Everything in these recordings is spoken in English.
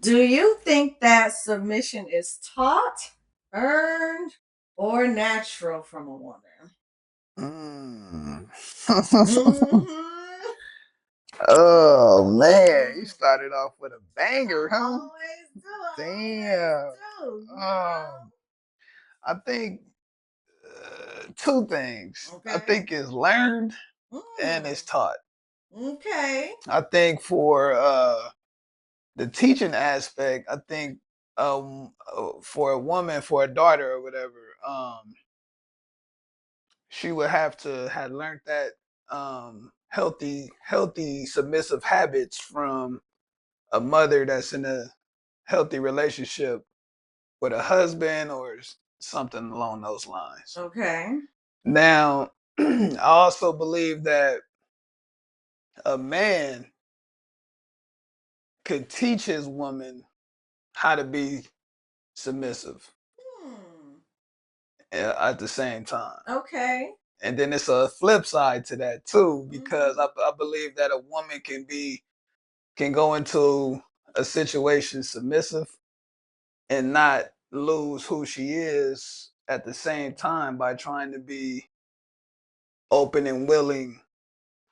Do you think that submission is taught, earned, or natural from a woman? Mm. Mhm. Oh man, you Mhm. started off with a banger, I huh? always do. I always Damn. do. Um, I think two things. I Okay. think it's learned and it's Mm. taught. Okay. I think for the teaching aspect, I think for a woman, for a daughter or whatever, she would have to have learned that healthy submissive habits from a mother that's in a healthy relationship with a husband or something along those lines. Okay. Now, I also believe that a man could teach his woman how to be submissive Hmm. at the same time. Okay. And then it's a flip side to that too, because Mhm. I believe that a woman can go into a situation submissive and not lose who she is at the same time by trying to be open and willing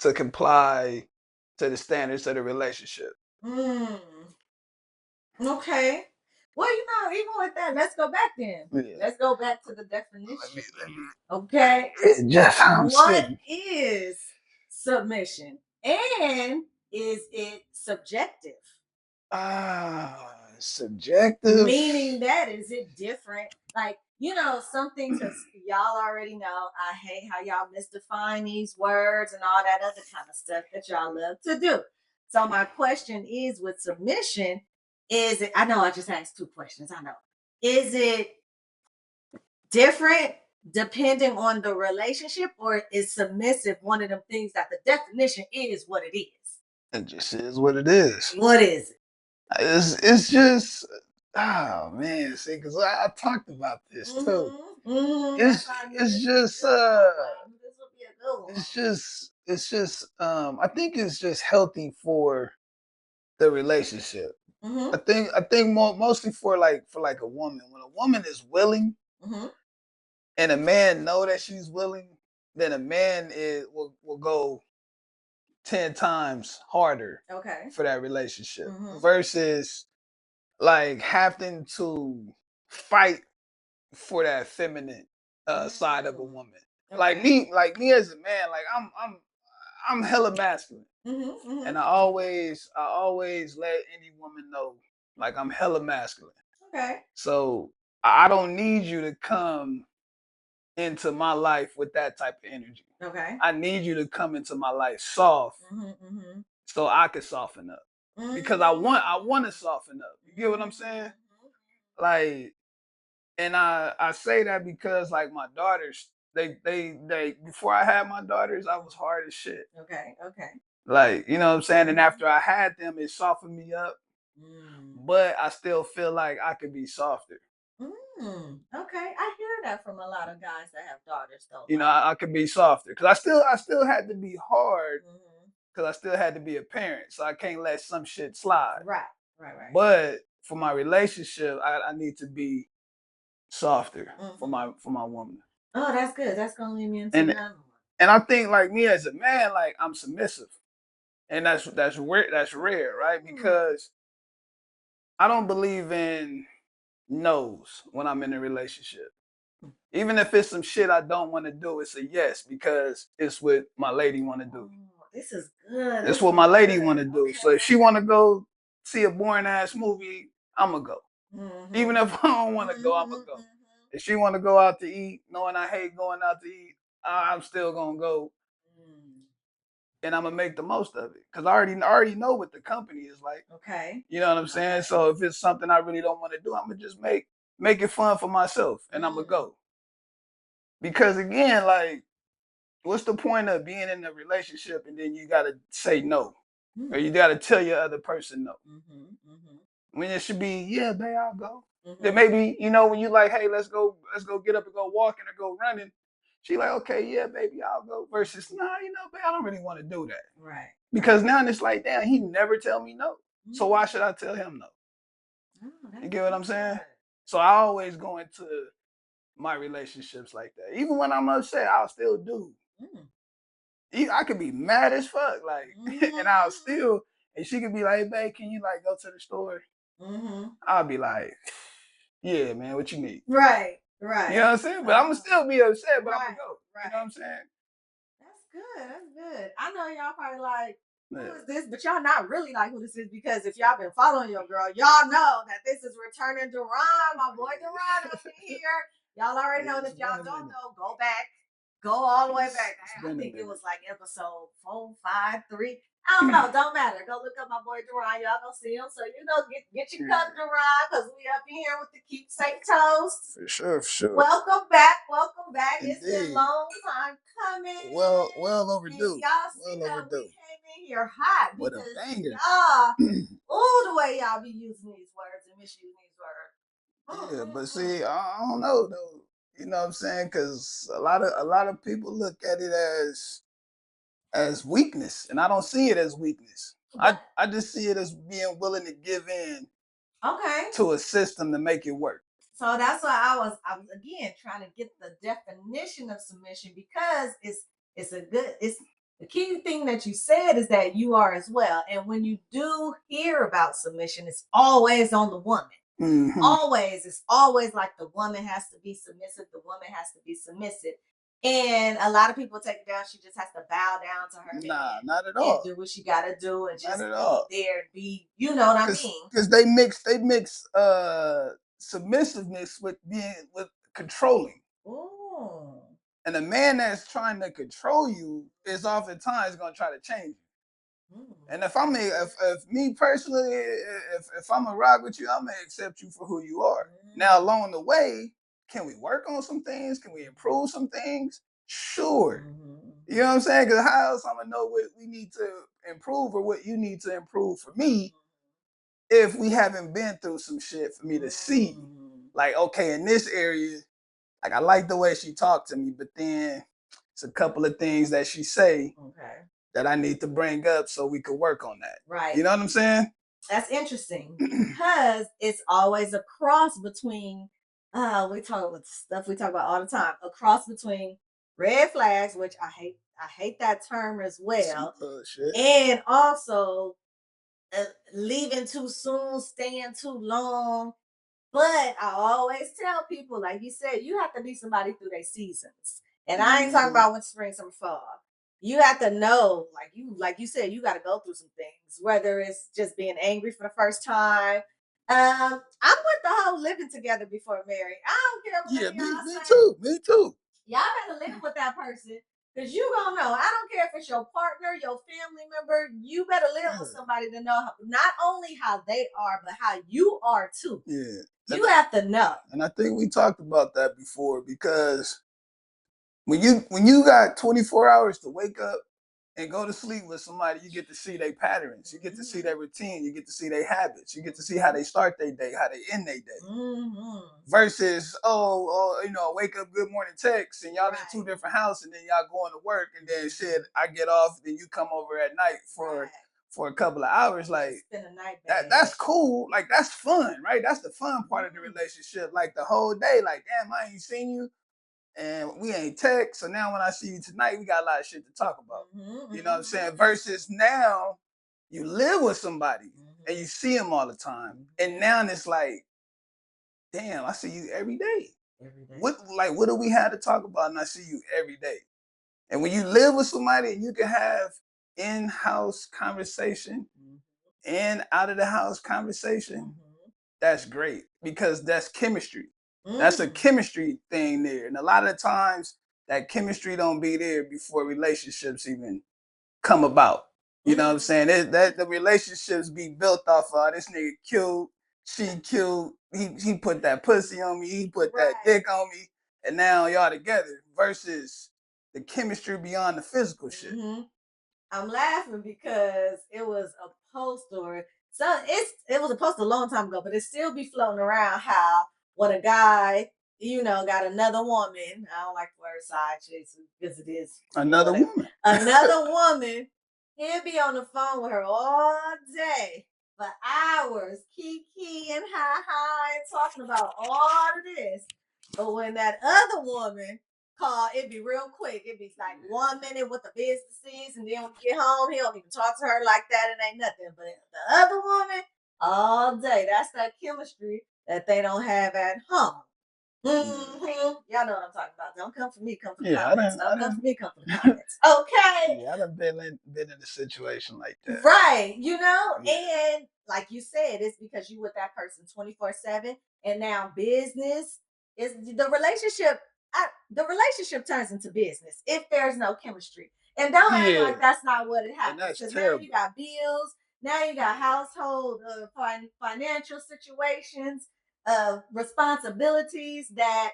to comply to the standards of the relationship. Mm. Okay. Well, even with that, let's go back then. Yeah. Let's go back to the definition. Let me Okay. get just how I'm What sitting. is submission? And is it subjective? Subjective. Meaning that is it different? Like, some things because y'all already know I hate how y'all misdefine these words and all that other kind of stuff that y'all love to do. So my question is with submission, is it I know I just asked two questions, I know. Is it different depending on the relationship, or is submissive one of them things that the definition is what it is? It just is what it is. What is it? It's just oh man, see, because I talked about this too. That's It's why I knew it's this would be a just good one. I knew this would be a good one. I think it's just healthy for the relationship. Mm-hmm. I think mostly for like a woman. When a woman is willing Mm-hmm. and a man know that she's willing, then a man will go 10 times harder Okay. for that relationship Mm-hmm. versus like having to fight for that feminine side of a Mm. woman. Okay. Like me as a man, like I'm hella masculine. Mm-hmm. Mm-hmm. And I always let any woman know like I'm hella masculine. Okay. So I don't need you to come into my life with that type of energy. Okay. I need you to come into my life soft Mm-hmm. Mm-hmm. so I can soften up. Because I want to soften up. You get what I'm saying? Mm-hmm. Like, and I say that because like my daughters, they before I had my daughters, I was hard as shit. Okay. Okay. Like, you know what I'm saying? And Mm-hmm. after I had them, it softened me up, Mm. but I still feel like I could be softer. Mm. Okay. I hear that from a lot of guys that have daughters though. You know, Like, I could be softer because I still had to be hard mm-hmm. because I still had to be a parent, so I can't let some shit slide. Right. Right. Right. But for my relationship, I need to be softer Mm-hmm. for my woman. Oh, that's good. That's gonna lead me into And another one. and I think like me as a man, like I'm submissive, and that's rare. That's rare, right? Mm. Because I don't believe in no's when I'm in a relationship. Even if it's some shit I don't want to do, it's a yes because it's what my lady want to do. Oh, this is good. It's This what is my lady good. want to do. Okay. So if she want to go see a boring ass movie, I'ma go. Even Mhm. if I don't want to go, I'ma Mhm. go. Mhm. If she want to go out to eat, knowing I hate going out to eat, I'm still gonna go, Mm. and I'm gonna make the most of it because I already know what the company is like. Okay. You know what I'm saying? Okay. So if it's something I really don't want to do, I'm gonna just make it fun for myself, and I'm gonna Mm. go. Because again, like, what's the point of being in a relationship and then you gotta say no, or Mm. you gotta tell your other person no? Mhm. Mhm. When it should be, yeah, babe, I'll go. Then Mhm. maybe when you like, hey, let's go get up and go walking or go running. She like, okay, yeah, baby, I'll go. Versus, nah, babe, I don't really want to do that Right. Right. because now it's like, damn, he never tell me no. So why Mm. should I tell him no? Oh, You that's get what I'm saying? good. So I always go into my relationships like that. Even when I'm upset, I'll still do. Mm. I could be mad as fuck, like, and I'll Mm-hmm. still, and she could be like, "Hey, babe, can you like go to the store?" Mm-hmm. I'll be like, "Yeah, man, what you need?" Right, You know right. what I'm saying? But I'm gonna still be upset, but I'm gonna Right, go. You know what right. I'm saying? That's good. That's good. I know y'all probably like, who Yeah. is this? But y'all not really like who this is because if y'all been following your girl, y'all know that this is returning Duran, my boy Duran up in here. Y'all already know. Yeah, And it's if been y'all a don't minute. know, go back, go all the way back. It's I been a think it minute. was like episode 4, 5, 3. I don't know. Don't matter. Go look up my boy Duran. Y'all gonna see him. So get your Yeah, cup Duran because we up in here with the keepsake toast. for sure, for sure. Welcome back. Welcome back. It's been Indeed. long time coming. Well And overdue. y'all see Well that we overdue. came in here hot What a because banger. y'all, oh, the way y'all be using these words and misusing these words. Yeah, but Mm-mm-mm. see, I don't know though. You know what I'm saying? Because a lot of people look at it as weakness, and I don't see it as weakness. I But I just see it as being willing to give in okay. to a system to make it work. So that's why I was again trying to get the definition of submission because it's the key thing that you said is that you are as well. And when you do hear about submission, it's always on the woman. Hmm. Always, it's always like the woman has to be submissive, the woman has to be submissive. And a lot of people take it down, she just has to bow down to her Nah, man not at and all. do what she gotta do and Not just at be all. there and be, you know what I Cause mean? cause they mix submissiveness with being with controlling. Ooh. And a man that's trying to control you is oftentimes gonna try to change you. Mm. And if me personally, if I'm gonna rock with you, I'm gonna accept you for who you are. Now Mm. along the way, can we work on some things? Can we improve some things? Sure. You know what I'm saying? Because how else I'm gonna know what we need to improve or what you need to improve for me if we haven't been through some shit for me to see? Mm. Like, okay, in this area, like I like the way she talked to me, but then it's a couple of things that she say Okay. that I need to bring up so we could work on that. Right. You know what I'm saying? That's interesting because it's always a cross between we talk about stuff we talk about all the time, a cross between red flags, which I hate that term as Some well, bullshit. and also leaving too soon, staying too long. But I always tell people, like you said, you have to be somebody through their seasons. And I ain't talking Mm-hmm. about winter, spring, summer, fall. You have to know, like you said, you got to go through some things, whether it's just being angry for the first time. I'm with the whole living together before married. I don't care what none Yeah, of me, y'all me say. too. Me too. Y'all better live with that person because you gonna know. I don't care if it's your partner, your family member. You better live with Yeah. somebody to know not only how they are, but how you are too. Yeah. You have to know. And I think we talked about that before because when you got 24 hours to wake up and go to sleep with somebody, you get to see their patterns, you get to see Mhm, their routine, you get to see their habits, you get to see how mhm, they start their day, how they end their day. mhm. Versus, wake up, good morning text, and y'all in two Right, different houses, and then y'all going to work, and then shit, I get off, then you come over at night right. for a couple of hours, like Just spend a night that's bad. cool, like that's fun, right? That's the fun part of the Mhm, relationship, like the whole day, like damn, I ain't seen you, and we ain't text, so now when I see you tonight, we got a lot of shit to talk about. mhm, You know what I'm mhm, saying? Versus now, you live with somebody and mhm, you see them all the time, and mhm. now it's like, damn, I see you every day. Every day. What do we have to talk about? And I see you every day. And when you live with somebody and you can have in-house conversation Mhm, and out of the house conversation, mhm, that's great because that's chemistry. That's a mhm, chemistry thing there. And a lot of times that chemistry don't be there before relationships even come about. You know what I'm mhm. saying? That the relationships be built off of this nigga cute, she cute, he put that pussy on me, he put that Right. dick on me, and now y'all together versus the chemistry beyond the physical shit. Mhm. I'm laughing because it was a post or so it was a post a long time ago, but it still be floating around how when a guy, got another woman, I don't like the word side chicks because it is, Another whatever. woman. Another woman, he'll be on the phone with her all day for hours, kiki and high, talking about all of this. But when that other woman called, it'd be real quick. It'd be like 1 minute with the businesses, and then when you get home, he don't even talk to her like that. It ain't nothing. But the other woman, all day. That's that chemistry that they don't have at home. Y'all know what I'm talking about. Don't come for me, come for the Yeah, comments. Don't come for me, come for the comments. Okay. Yeah, I done been in a situation like that. Right. Yeah. And like you said, it's because you with that person 24/7. And now business is the relationship. The relationship turns into business if there's no chemistry. And don't act Yeah, like that's not what it and happens. that's Because now you terrible. got bills, now you got household financial situations, responsibilities that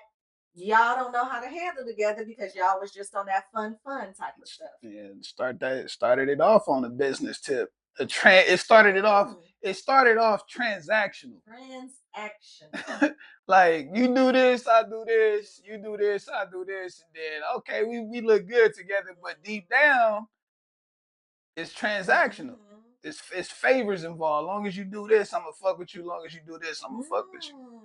y'all don't know how to handle together because y'all was just on that fun type of stuff. And started it off on a business tip. It started it off. It started off transactional. Transaction. Like you do this, I do this, you do this, I do this, and then okay, we look good together, but deep down, it's transactional. It's favors involved. Long as you do this, I'ma fuck with you. Long as you do this, I'ma fuck with you.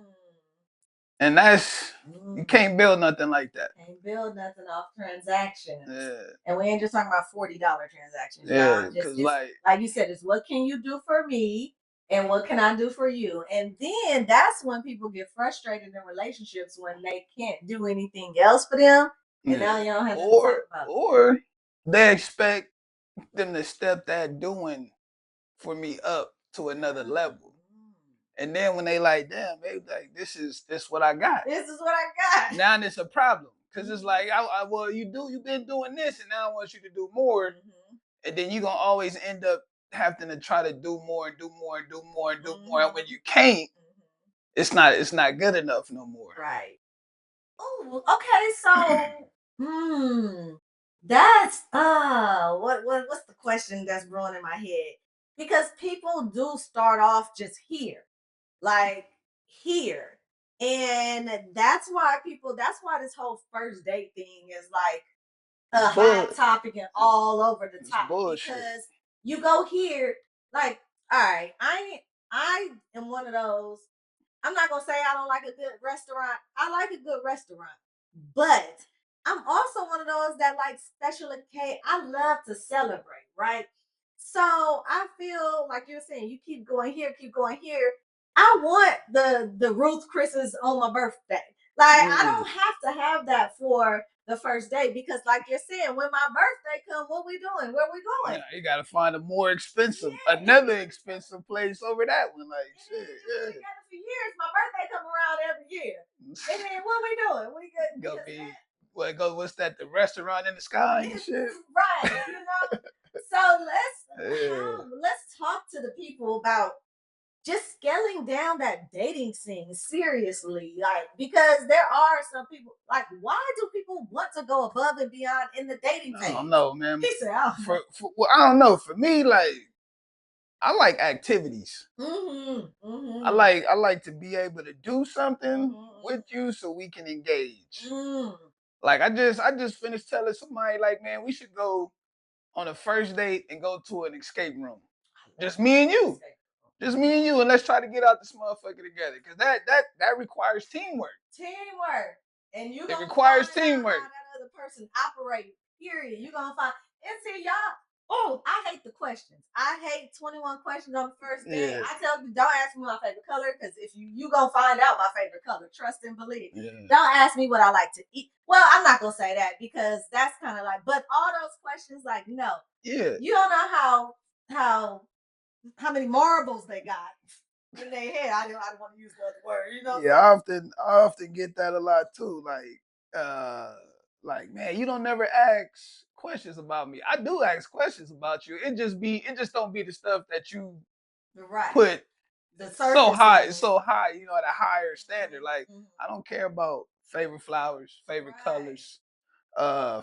And that's you can't build nothing like that. Can't build nothing off transactions. Yeah. And we ain't just talking about $40 transactions, Yeah, y'all. because Like you said, it's what can you do for me and what can I do for you? And then that's when people get frustrated in relationships when they can't do anything else for them. And now you don't have nothing to talk about. Or they expect them to step that doing for me up to another level. And then when they like, damn, baby, like this what I got. This is what I got. Now it's a problem. Cause it's like, well, you've been doing this, and now I want you to do more. And then you're gonna always end up having to try to do more and do more and do more and do more. And when you can't, it's not good enough no more. Right. Oh, okay. So, that's what's the question that's growing in my head? Because people do start off just here, like here, and that's why this whole first date thing is like a hot topic and all over the top because you go here, like, all right, I am one of those. I'm not gonna say I don't like a good restaurant. I like a good restaurant, but I'm also one of those that like special occasion. I love to celebrate, right? So I feel like you're saying you keep going here, keep going here. I want the Ruth Chris's on my birthday. Like I don't have to have that for the first day because, like you're saying, when my birthday comes, what we doing? Where we going? Yeah, you gotta find a more expensive, another expensive place over that one. Like shit, yeah. Together for years. My birthday come around every year. And then what we doing? We gonna be what's that? The restaurant in the sky and shit. Right. So let's talk to the people about just scaling down that dating scene seriously, like because there are some people like why do people want to go above and beyond in the dating phase? I don't know, man. He said, I don't know. Well, I don't know. For me, like I like activities. I like to be able to do something with you so we can engage. Like I just finished telling somebody like, man, we should go on a first date and go to an escape room. Just me and you. Just me and you, and let's try to get out this motherfucker together. Cause that requires teamwork. Teamwork. And it requires teamwork. How that other person operates. Period. You're gonna find and see y'all. Oh, I hate the questions. I hate 21 questions on the first date. Yeah. I tell you, don't ask me my favorite color because if you gonna find out my favorite color. Trust and believe. Yeah. Don't ask me what I like to eat. Well, I'm not gonna say that because that's kind of like. But all those questions, like, no. Yeah. You don't know how many marbles they got in their head. I don't want to use the other word. You know. Yeah, I often get that a lot too. Like, man, you don't never ask questions about me. I do ask questions about you. It just don't be the stuff that you put so high, you know, at a higher standard. Like, I don't care about favorite flowers, favorite colors,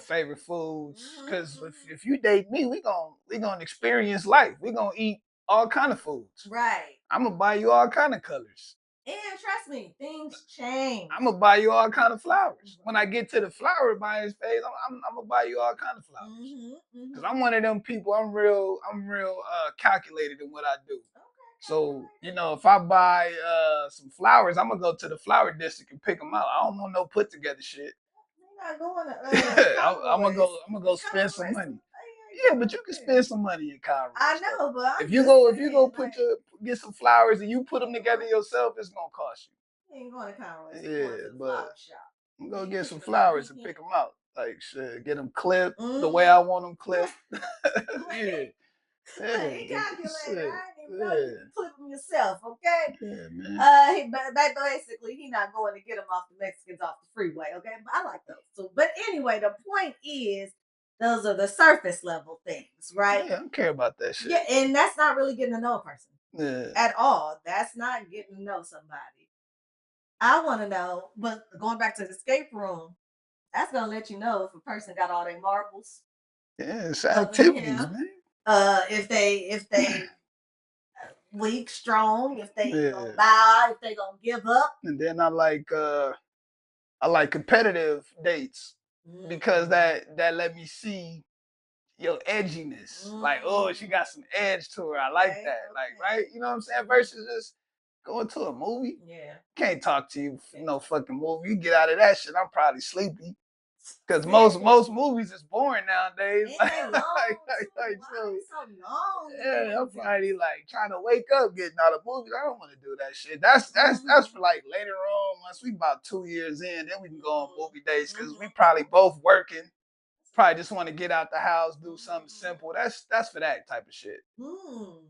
favorite foods. Because if you date me, we gonna experience life. We gonna eat all kind of foods. Right. I'm gonna buy you all kind of colors. And trust me, things change. I'm gonna buy you all kind of flowers. When I get to the flower buying phase, I'm gonna buy you all kind of flowers. Cause I'm one of them people. I'm real calculated in what I do. So, if I buy some flowers, I'm gonna go to the flower district and pick them out. I don't want no put together shit. You're not going to I'm gonna Conroy's. go. I'm gonna go spend some Conroy's. money. Ain't Yeah, going but you can there. spend some money in Conroe. I know, but I'm if you just go, saying, get some flowers and you put them together yourself, it's gonna cost you. you ain't going to Conroy's. Yeah, You're going to the but flower shop. I'm gonna get some flowers and pick them out. Like shit, get them clipped the way Mm-hmm. I want them clipped. Yeah. Look, he calculated. Shit. I didn't even know Yeah. you can clip them yourself, okay? Yeah, man. Basically, he not going to get them off the Mexicans off the freeway, okay? But I like those too. But anyway, the point is, those are the surface level things, right? Yeah, I don't care about that shit. Yeah, and that's not really getting to know a person Yeah. at all. That's not getting to know somebody. I want to know, but going back to the escape room, that's gonna let you know if a person got all their marbles. Yeah, it's activities, man. If they weak, strong, if they Yeah. gonna bow, if they gonna give up. And then I like competitive dates because that let me see your edginess. Like, oh, she got some edge to her. I like that. Like, right? You know what I'm saying? Versus just going to a movie. Yeah. Can't talk to you no fucking movie. You get out of that shit, I'm probably sleepy. Because most movies is boring nowadays. And they long so long. Yeah, I'm probably like trying to wake up getting out of movies. I don't want to do that shit. That's for like later on, once we about 2 years in, then we can go on movie dates because we probably both working. Probably just want to get out the house, do something simple. That's for that type of shit.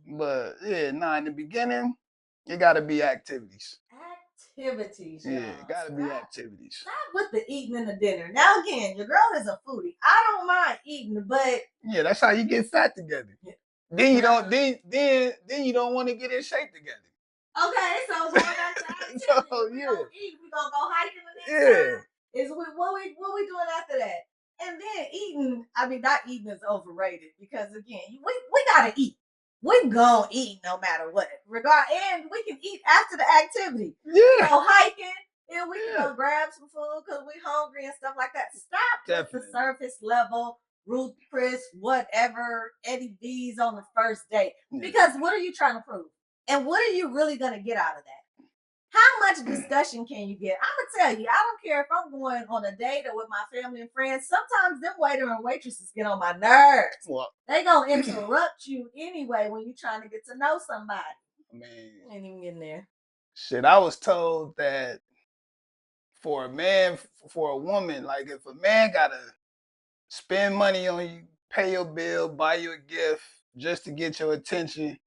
But yeah, in the beginning, it gotta be activities. Activities, y'all. Yeah, gotta be activities. Stop with the eating and the dinner. Now again, your girl is a foodie. I don't mind eating, but yeah, that's how you get fat together. Then you don't then you don't want to get in shape together. Okay, so going back to activities, we gonna eat, we gonna go hiking the next time. Is what we doing after that? And then eating, I mean, not eating is overrated because again, we gotta eat. We gonna eat no matter what. And we can eat after the activity. Yeah. We go hiking, and we can go grab some food because we hungry and stuff like that. Stop with the surface level, Ruth Chris, whatever, Eddie V's on the first date. Because what are you trying to prove? And what are you really gonna get out of that? How much discussion can you get? I'm gonna tell you, I don't care if I'm going on a date or with my family and friends. Sometimes them waiter and waitresses get on my nerves. Well, they gonna interrupt you anyway when you're trying to get to know somebody. Man, ain't even getting there. Shit, I was told that for a woman, like if a man gotta spend money on you, pay your bill, buy you a gift just to get your attention,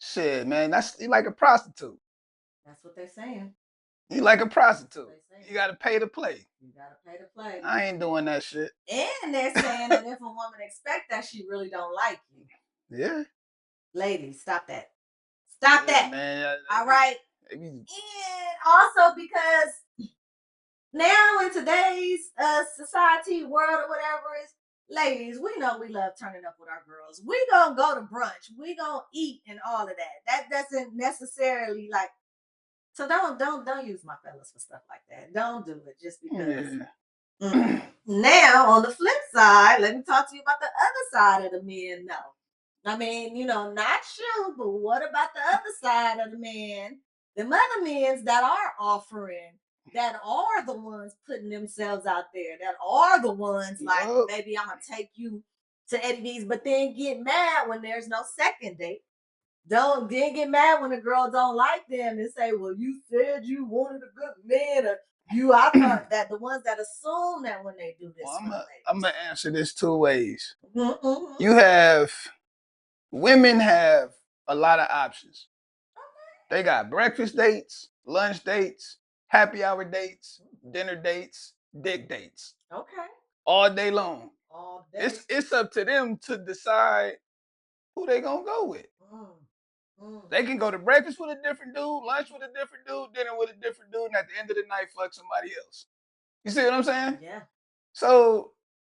shit, man, that's like a prostitute. That's what they're saying. You like a prostitute. You gotta pay to play. You gotta pay to play. I ain't doing that shit. And they're saying that if a woman expects that, she really don't like you. Yeah. Ladies, stop that. Stop that. Man. All right. And also because now in today's society, world, or whatever it is, ladies, we know we love turning up with our girls. We gonna go to brunch. We gonna eat and all of that. That doesn't necessarily like. So don't use my fellas for stuff like that. Don't do it just because. Yeah. Now on the flip side, let me talk to you about the other side of the men. No, I mean not you, but what about the other side of the man? The other men that are offering, that are the ones putting themselves out there, that are the ones like, baby, I'm gonna take you to Eddie V's, but then get mad when there's no second date. Don't then get mad when the girl don't like them and say, well, you said you wanted a good man, or I thought that the ones that assume that when they do this. Well, I'm gonna answer this 2 ways. Mm-hmm. Women have a lot of options. Okay. They got breakfast dates, lunch dates, happy hour dates, dinner dates, dick dates. Okay. All day long. All day. It's up to them to decide who they gonna go with. They can go to breakfast with a different dude, lunch with a different dude, dinner with a different dude, and at the end of the night, fuck somebody else. You see what I'm saying? Yeah. So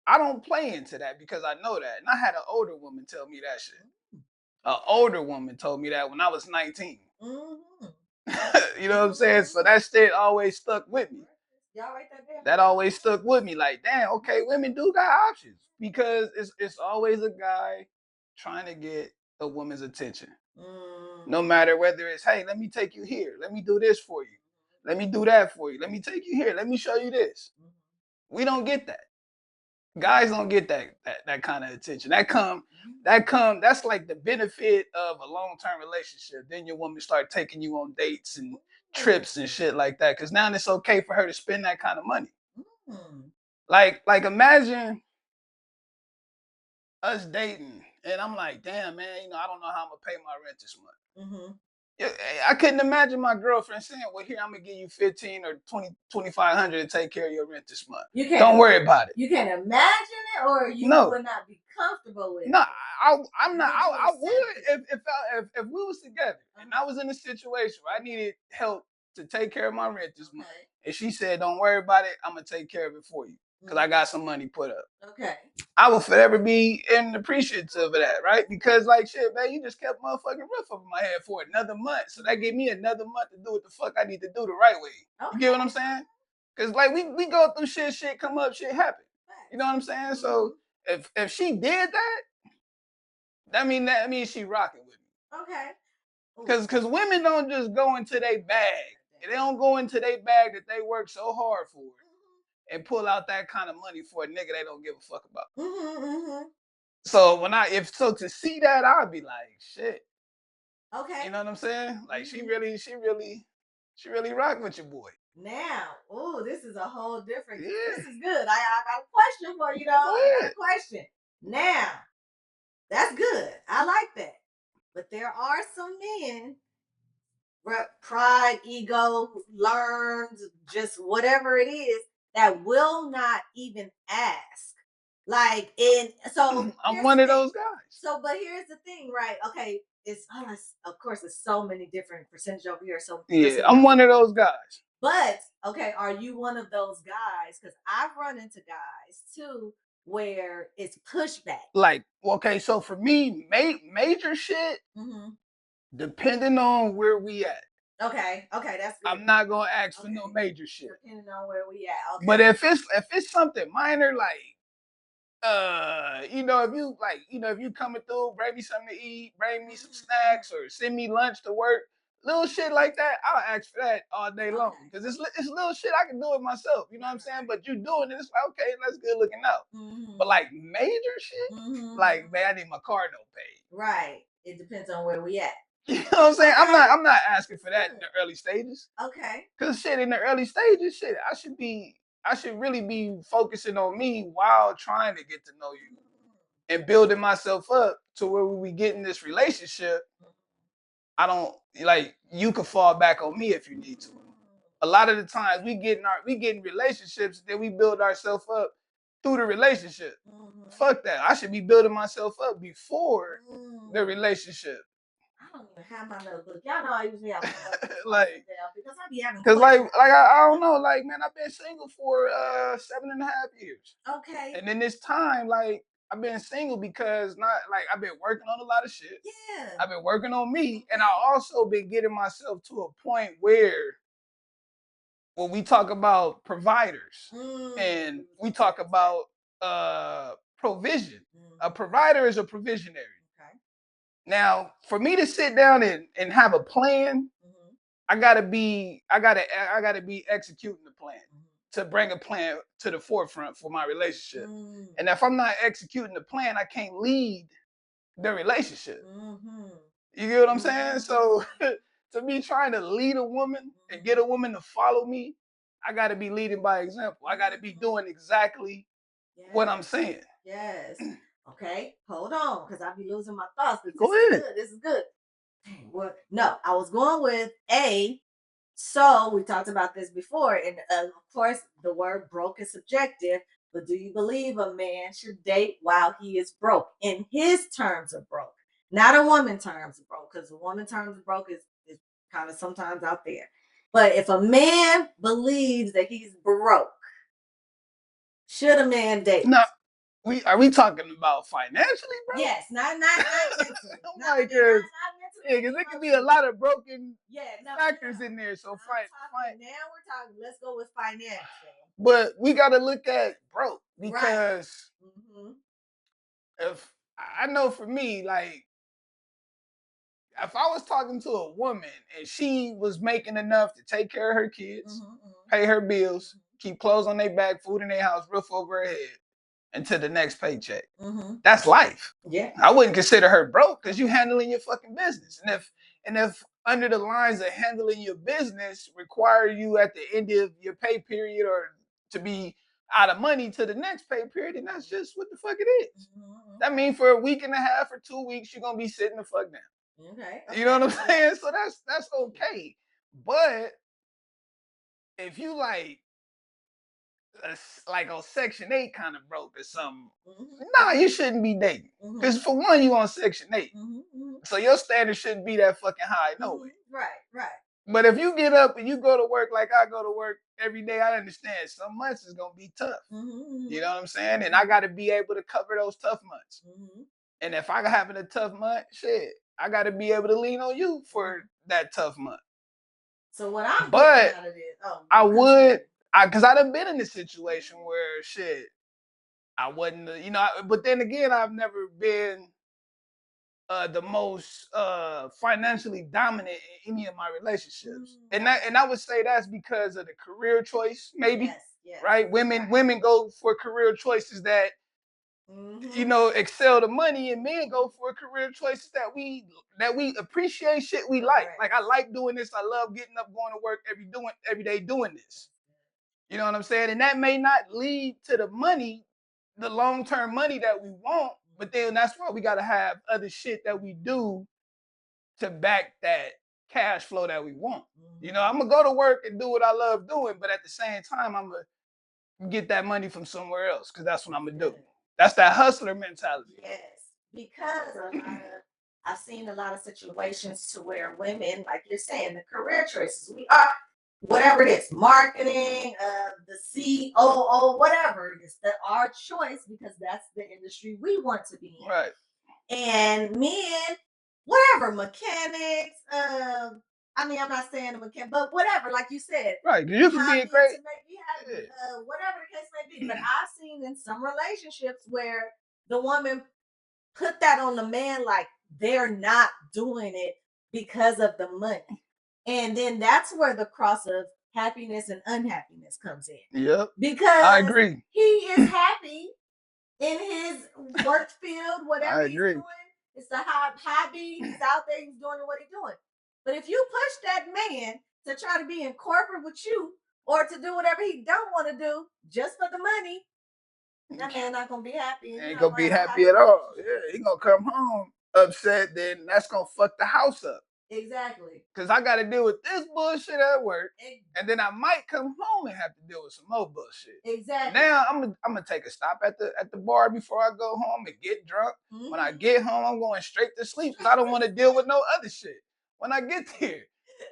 I don't play into that because I know that. And I had an older woman tell me that shit. An older woman told me that when I was 19. Mm-hmm. You know what I'm saying? So that shit always stuck with me. Y'all write that down. That always stuck with me. Like, damn, okay, women do got options because it's always a guy trying to get a woman's attention. No Mm. matter whether it's, hey, let me take you here, let me do this for you, let me do that for you, let me take you here, let me show you this. Mhm. We don't get that. Guys don't get that kind of attention. That's like the benefit of a long-term relationship. Then your woman start taking you on dates and trips and shit like that. Cause now it's okay for her to spend that kind of money. Mm. Like imagine us dating and I'm like, damn man, I don't know how I'm gonna pay my rent this month. Mm-hmm. Yeah, I couldn't imagine my girlfriend saying, well, here, I'm gonna give you 15 or 20, 2,500 to take care of your rent this month. You can't. Don't worry about it. You can imagine it, or you No. would not be comfortable with No, it. I'm not. Would you I would accept it? if we was together and I was in a situation where I needed help to take care of my rent this month, Okay. and she said, "Don't worry about it. I'm gonna take care of it for you because I got some money put up." Okay. I will forever be appreciative of that, right? Because like shit, man, you just kept motherfucking roof over my head for another month, so that gave me another month to do what the fuck I need to do the right way. Okay. You get what I'm saying? Because like we go through shit come up, shit happen. You know what I'm saying? Mm-hmm. So if she did that. That means she rocking with me. Okay. Cause women don't just go into their bag. They don't go into their bag that they work so hard for and pull out that kind of money for a nigga they don't give a fuck about. Mm-hmm. So to see that, I'd be like, shit. Okay. You know what I'm saying? Like she really rock with your boy. Now, this is a whole different. Yeah. This is good. I got a question for you, though. I got a question. Now, that's good. I like that. But there are some men, pride, ego, learns, just whatever it is, that will not even ask. Like, so I'm here's the one of thing. those guys. So, but here's the thing, right? Okay, of course, it's so many different percentage over here. So yeah, I'm one of those guys. But okay, are you one of those guys? Because I've run into guys too where it's pushback. Like, okay, so for me, major shit, depending on where we at. Okay, that's good. I'm not gonna ask for no major shit. Depending on where we at. Okay. But if it's something minor, like if you coming through, bring me something to eat, bring me some snacks, or send me lunch to work, little shit like that, I'll ask for that all day long because it's little shit I can do it myself. You know what I'm saying? But you doing it, it's like okay, that's good looking out. But like major shit, like man, I need my car note paid. Right. It depends on where we at. You know what I'm saying? I'm not asking for that in the early stages. Okay. Cause shit in the early stages, shit, I should really be focusing on me while trying to get to know you and building myself up to where we get in this relationship. I don't like you can fall back on me if you need to. A lot of the times we get in relationships, then we build ourselves up through the relationship. Fuck that. I should be building myself up before the relationship. I don't even have my notebook. Y'all know I usually have my notebook like because I be having because I don't know, like man, I've been single for 7.5 years. Okay. And in this time, like I've been single because not like I've been working on a lot of shit. Yeah. I've been working on me, and I also been getting myself to a point where when we talk about providers and we talk about provision, a provider is a provisionary. Okay. Now, for me to sit down and have a plan, I gotta be executing the plan to bring a plan to the forefront for my relationship. And if I'm not executing the plan, I can't lead the relationship. You get what I'm saying? So to me trying to lead a woman and get a woman to follow me, I gotta be leading by example. I gotta be doing exactly what I'm saying. Yes. Okay, hold on, because I'll be losing my thoughts. Go ahead. This is good. Well, no, I was going with A. So we talked about this before, and of course, the word broke is subjective. But do you believe a man should date while he is broke in his terms of broke, not a woman terms of broke? Because a woman terms of broke is kind of sometimes out there. But if a man believes that he's broke, should a man date? No, are we talking about financially, bro? Yes, not mentally. Not because it could be a lot of broken factors in there. So fine. Now we're talking. Let's go with finance. But we got to look at broke because if I know for me, like if I was talking to a woman and she was making enough to take care of her kids, pay her bills, keep clothes on their back, food in their house, roof over her head, until the next paycheck, that's life. Yeah. I wouldn't consider her broke because you handling your fucking business. And if under the lines of handling your business require you at the end of your pay period or to be out of money to the next pay period, then that's just what the fuck it is. That means for a week and a half or 2 weeks, you're gonna be sitting the fuck down. Okay. You know what I'm saying? So that's okay. But if you like on Section 8 kind of broke or something, nah, you shouldn't be dating. Because for one, you on Section 8. So your standard shouldn't be that fucking high, no way. Right. But if you get up and you go to work like I go to work every day, I understand some months is gonna be tough. You know what I'm saying? And I gotta be able to cover those tough months. And if I having a tough month, shit, I gotta be able to lean on you for that tough month. So what I'm but getting out of this, I would, because I done been in a situation where shit, I wasn't, but then again, I've never been the most financially dominant in any of my relationships, and I would say that's because of the career choice, maybe. Yes, right? Women go for career choices that excel the money, and men go for career choices that we appreciate shit we like. Like I like doing this. I love getting up, going to work every day doing this. You know what I'm saying? And that may not lead to the money, the long-term money that we want, but then that's why we got to have other shit that we do to back that cash flow that we want. I'm going to go to work and do what I love doing, but at the same time, I'm going to get that money from somewhere else because that's what I'm going to do. That's that hustler mentality. Yes, because I've seen a lot of situations to where women, like you're saying, the career choices, we are whatever it is, marketing, the COO, whatever it is, our choice because that's the industry we want to be in. Right. And men, whatever, mechanics, I'm not saying a mechanic, but whatever, like you said. Right, you can be a great, whatever the case may be. But I've seen in some relationships where the woman put that on the man like they're not doing it because of the money. And then that's where the cross of happiness and unhappiness comes in. Yep. Because I agree. He is happy in his work field, whatever he's doing. It's a hobby. He's out there, he's doing what he's doing. But if you push that man to try to be in corporate with you or to do whatever he don't want to do just for the money, that man not gonna be happy. Ain't gonna be happy at all. Yeah, he gonna come home upset. Then that's gonna fuck the house up. Exactly. Because I got to deal with this bullshit at work, and then I might come home and have to deal with some more bullshit. Exactly. Now I'm gonna take a stop at the bar before I go home and get drunk. When I get home, I'm going straight to sleep because I don't want to deal with no other shit when I get there.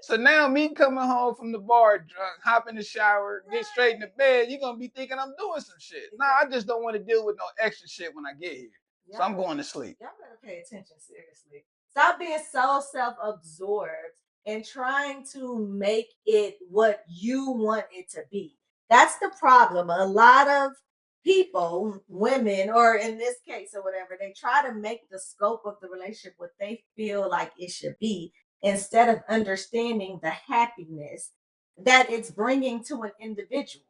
So now me coming home from the bar drunk, hop in the shower, get straight in the bed, you're gonna be thinking I'm doing some shit. Exactly. Nah, I just don't want to deal with no extra shit when I get here. So I'm going to sleep. Y'all better pay attention seriously. Stop being so self-absorbed and trying to make it what you want it to be. That's the problem. A lot of people, women, or in this case or whatever, they try to make the scope of the relationship what they feel like it should be instead of understanding the happiness that it's bringing to an individual.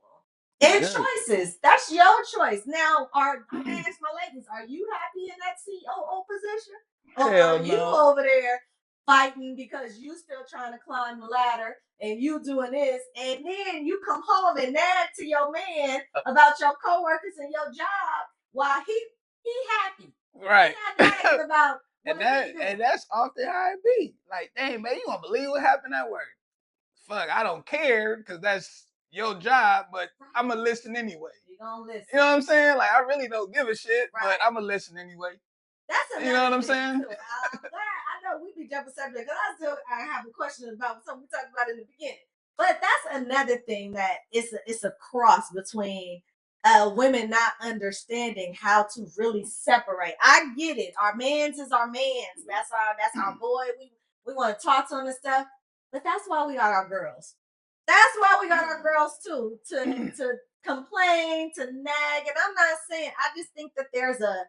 And choices. That's your choice. Now, I'm gonna ask my ladies, are you happy in that COO position? Or are you over there fighting because you still trying to climb the ladder and you doing this, and then you come home and nag to your man about your coworkers and your job while he happy. Right. He's not nagging about what and that's often how it be. Like, dang man, you gonna believe what happened at work? Fuck, I don't care because that's your job, but I'm gonna listen anyway. You gonna listen? You know what I'm saying? Like, I really don't give a shit, but I'm gonna listen anyway. That's another you know what I'm saying? Too. I know we be jumping subject because I have a question about something we talked about in the beginning. But that's another thing that it's a cross between women not understanding how to really separate. I get it. Our mans is our mans. That's our boy. We want to talk to him and stuff. But that's why we got our girls. That's why we got our girls too, to complain, to nag. And I'm not saying, I just think that there's a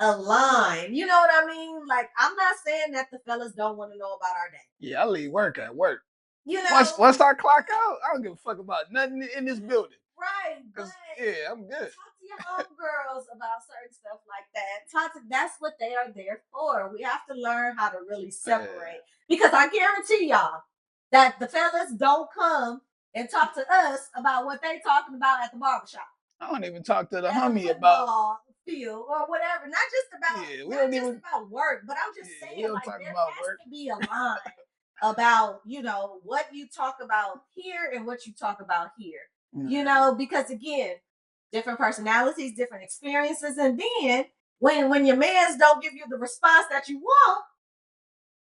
align. You know what I mean? Like, I'm not saying that the fellas don't want to know about our day. Yeah, I leave work at work. You Once know, once I clock out, I don't give a fuck about nothing in this building. right? But Cause yeah, I'm good. talk to your homegirls about certain stuff like that. Talk to, that's what they are there for. We have to learn how to really Yeah. separate because I guarantee y'all that the fellas don't come and talk to us about what they talking about at the barbershop, I don't even talk to the at the homie about. football field or whatever. Yeah, we Not don't just even. about work, but I'm just Yeah, we saying don't like talk there about has work. to be a line about, what you talk about here and what you talk about here. Because again, different personalities, different experiences, and then when your mans don't give you the response that you want,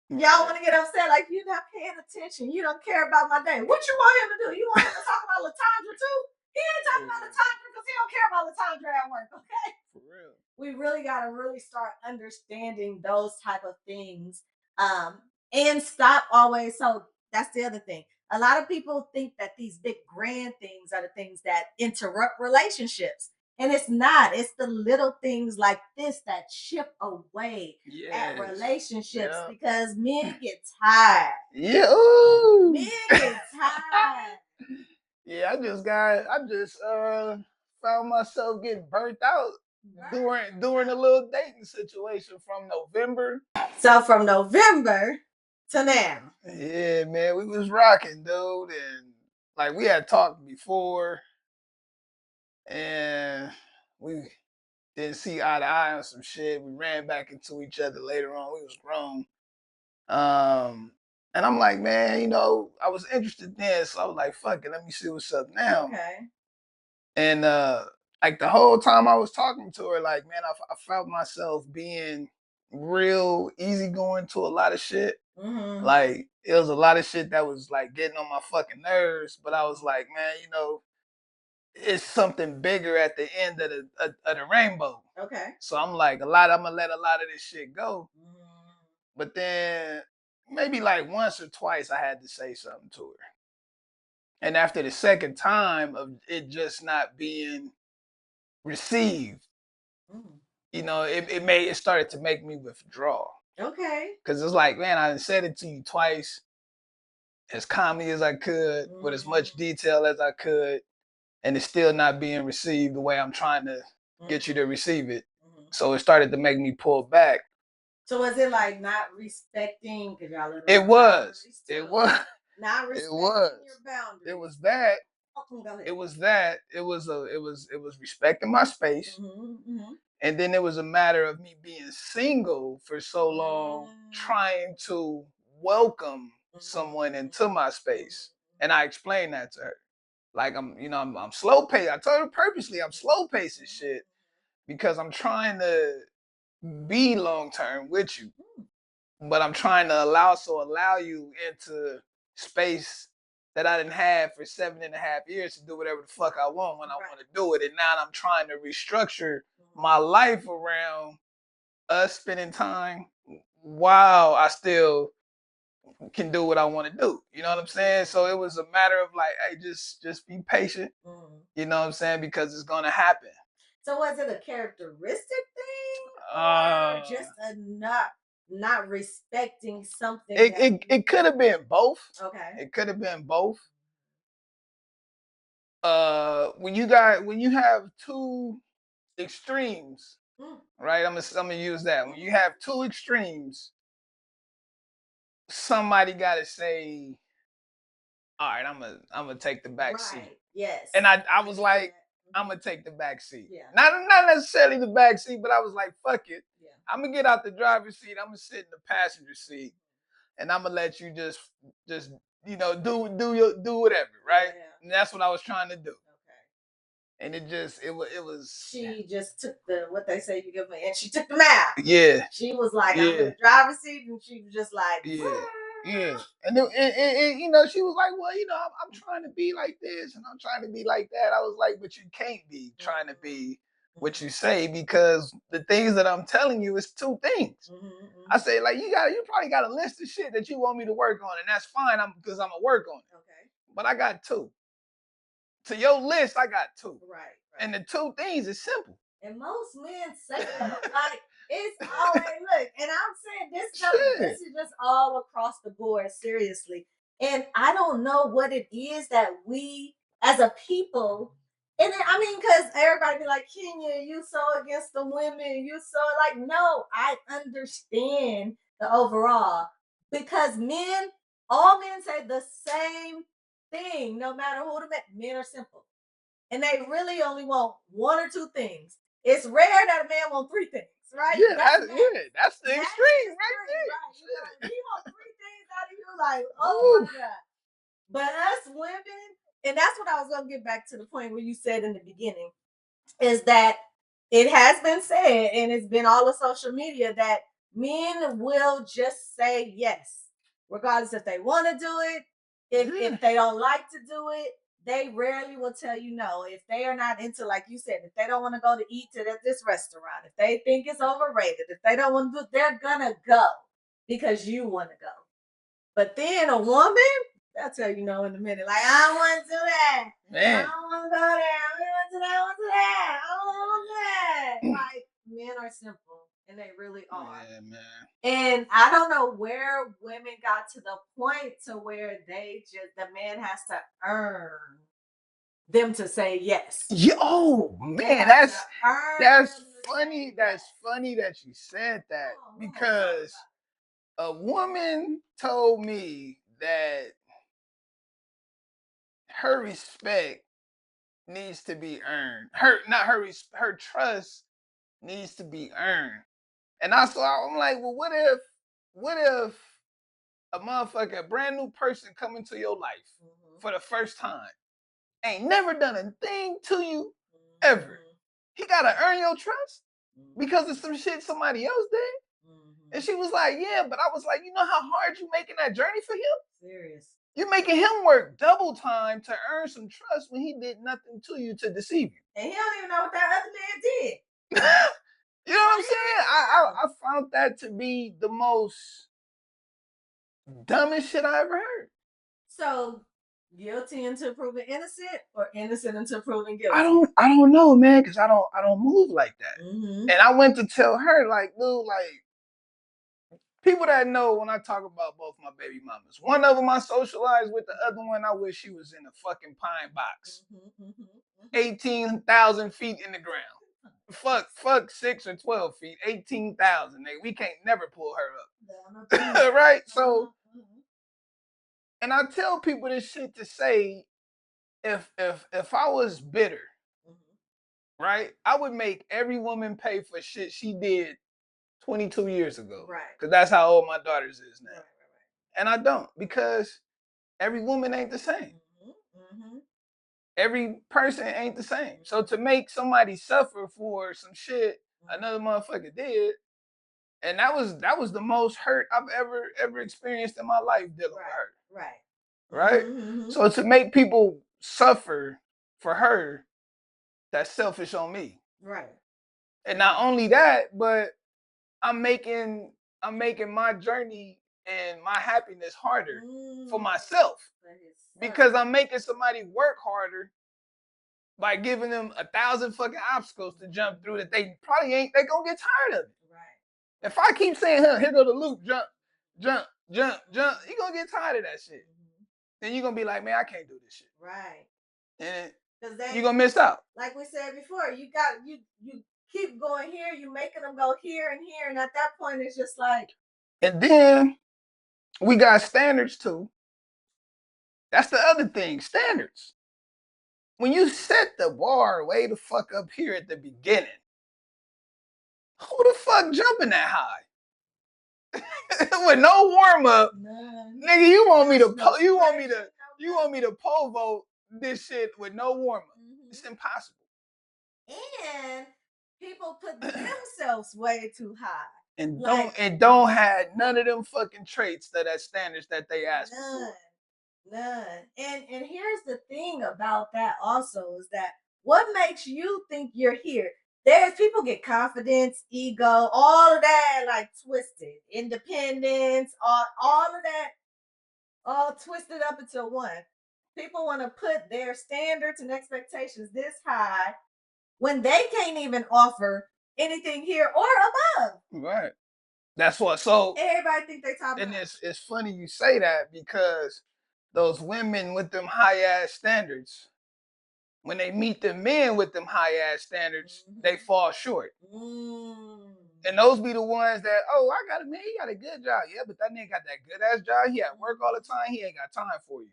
y'all want to get upset like you're not paying attention. You don't care about my day. What you want him to do? You want him to talk about Latondra too? He ain't talking about Latondra because he don't care about Latondra at work. Okay, For real. we really got to really start understanding those type of things, and stop always. So that's the other thing. A lot of people think that these big grand things are the things that interrupt relationships, and it's not. It's the little things like this that chip away at Yes. relationships Yeah. because men get tired. Yeah. Ooh. Men get tired. Yeah, I just found myself getting burnt out during a little dating situation from November. So from November to now. Yeah, man, we was rocking, dude, and like we had talked before, and we didn't see eye to eye on some shit. We ran back into each other later on. We was grown. Um, and I'm like, man, I was interested then, so I was like, fuck it, let me see what's up now. Okay. And like the whole time I was talking to her, like, man, I felt myself being real easygoing to a lot of shit. Mm-hmm. Like it was a lot of shit that was like getting on my fucking nerves, but I was like, man, it's something bigger at the end of the rainbow. Okay. So I'm like, I'm gonna let a lot of this shit go. But then maybe like once or twice I had to say something to her. And after the second time of it just not being received, Mm. it started to make me withdraw. Okay. Cause it's like, man, I said it to you twice, as calmly as I could, with as much detail as I could, and it's still not being received the way I'm trying to get you to receive it. So it started to make me pull back. So was it like not respecting? Because y'all little It was. It It was. not It respecting was. your boundaries. It was that. Oh, go ahead. It was that. It was respecting my space. And then it was a matter of me being single for so long, trying to welcome someone into my space. And I explained that to her. Like I'm slow paced. I told her purposely I'm slow pacing shit because I'm trying to be long term with you. But I'm trying to allow you into space that I didn't have for 7.5 years to do whatever the fuck I want when I want to do it. And now I'm trying to restructure my life around us spending time while I still can do what I want to do. You know what I'm saying? So it was a matter of like, hey, just be patient. You know what I'm saying? Because it's gonna happen. So was it a characteristic thing or just a not respecting something? It could have been both. Okay. It could have been both. When you have two extremes, right? I'm gonna use that. When you have two extremes, somebody gotta say, all right, I'm gonna take the back seat. Yes. And I was like, I'm gonna take the back seat. Yeah. Not necessarily the back seat, but I was like, fuck it. Yeah. I'm gonna get out the driver's seat. I'm gonna sit in the passenger seat, and I'm gonna let you just do whatever, right? Yeah. And that's what I was trying to do. And it was. She just took what they say you give me, and she took the map. Yeah. She was like, I'm in the driver's seat, and she was just like, yeah. And she was like, well, I'm trying to be like this, and I'm trying to be like that. I was like, but you can't be trying to be what you say because the things that I'm telling you is two things. I say like you probably got a list of shit that you want me to work on, and that's fine. Because I'm gonna work on it. Okay. But I got two. To your list, I got two. Right. And the two things is simple. And most men say that. Like It's always look, and I'm saying this Shit. is just all across the board, seriously. And I don't know what it is that we as a people, and then, I mean, because everybody be like, Kenya, you so against the women, you so like, no, I understand the overall because all men say the same thing, no matter who the men are simple and they really only want one or two things. It's rare that a man wants three things, right? Yeah, That's max. that's the Max extreme is right three, there. right? You know, if Shit. he wants three things out of you, like, oh Oof. my God. But us women, and that's what I was gonna get back to the point where you said in the beginning, is that it has been said and it's been all of social media that men will just say yes, regardless if they want to do it, if they don't like to do it. They rarely will tell you no. If they are not into, like you said, if they don't want to go to eat to this restaurant, if they think it's overrated, if they don't want to do it, they're gonna go because you want to go. But then a woman, they'll tell you no in a minute. Like, I don't want to do that. I Man. don't want to go there. I don't want to do that. I want to do that. I don't want to do that. Like, men are simple, and they really are. Yeah, man. And I don't know where women got to the point to where the man has to earn them to say yes. Yeah, oh They man, have to earn that's them to funny. say yes. That's funny that you said that Come on, talk about because a woman told me that her respect needs to be earned. Her not her her trust needs to be earned. And I'm like, well, what if a motherfucker, a brand new person come into your life for the first time, ain't never done a thing to you ever. He gotta earn your trust because of some shit somebody else did. And she was like, yeah, but I was like, you know how hard you making that journey for him? Serious. You're making him work double time to earn some trust when he did nothing to you to deceive you. And he don't even know what that other man did. You know what I'm saying? I found that to be the most dumbest shit I ever heard. So guilty until proven innocent, or innocent until proven guilty? I don't know, man, because I don't move like that. Mm-hmm. And I went to tell her, like, dude, like, people that know when I talk about both my baby mamas, one of them I socialized with, the other one I wish she was in a fucking pine box, 18,000 feet in the ground. Fuck 6 or 12 feet, 18,000. We can't never pull her up, right? So, and I tell people this shit to say, if I was bitter, right, I would make every woman pay for shit she did 22 years ago, Right. Because that's how old my daughters is now, Right. and I don't because every woman ain't the same. Every person ain't the same. So to make somebody suffer for some shit another motherfucker did, and that was the most hurt I've ever experienced in my life dealing with her. Right. So to make people suffer for her, that's selfish on me. Right. And not only that, but I'm making my journey and my happiness harder for myself because I'm making somebody work harder by giving them 1,000 fucking obstacles to jump through that they probably ain't. They gonna get tired of it. Right. If I keep saying, here go the loop, jump, jump, jump, jump, you gonna get tired of that shit. Then you're gonna be like, man, I can't do this shit. Right. And Because you're gonna miss out. Like we said before, you keep going here, you making them go here and here, and at that point it's just like. And then we got standards too. That's the other thing, standards. When you set the bar way the fuck up here at the beginning, who the fuck jumping that high? With no warm up, nigga, you want me to pole vault this shit with no warm up? It's impossible. And people put themselves way too high. And don't have none of them fucking traits that standards that they ask for. None. And here's the thing about that also is that what makes you think you're here? There's people get confidence, ego, all of that like twisted, independence, all of that, all twisted up into one. People want to put their standards and expectations this high when they can't even offer anything here or above. Right. That's what. So, Everybody think they top and notch. it's funny you say that because those women with them high ass standards, when they meet the men with them high ass standards, they fall short. And those be the ones that, oh, I got a man, he got a good job. Yeah, but that nigga got that good ass job. He at work all the time. He ain't got time for you.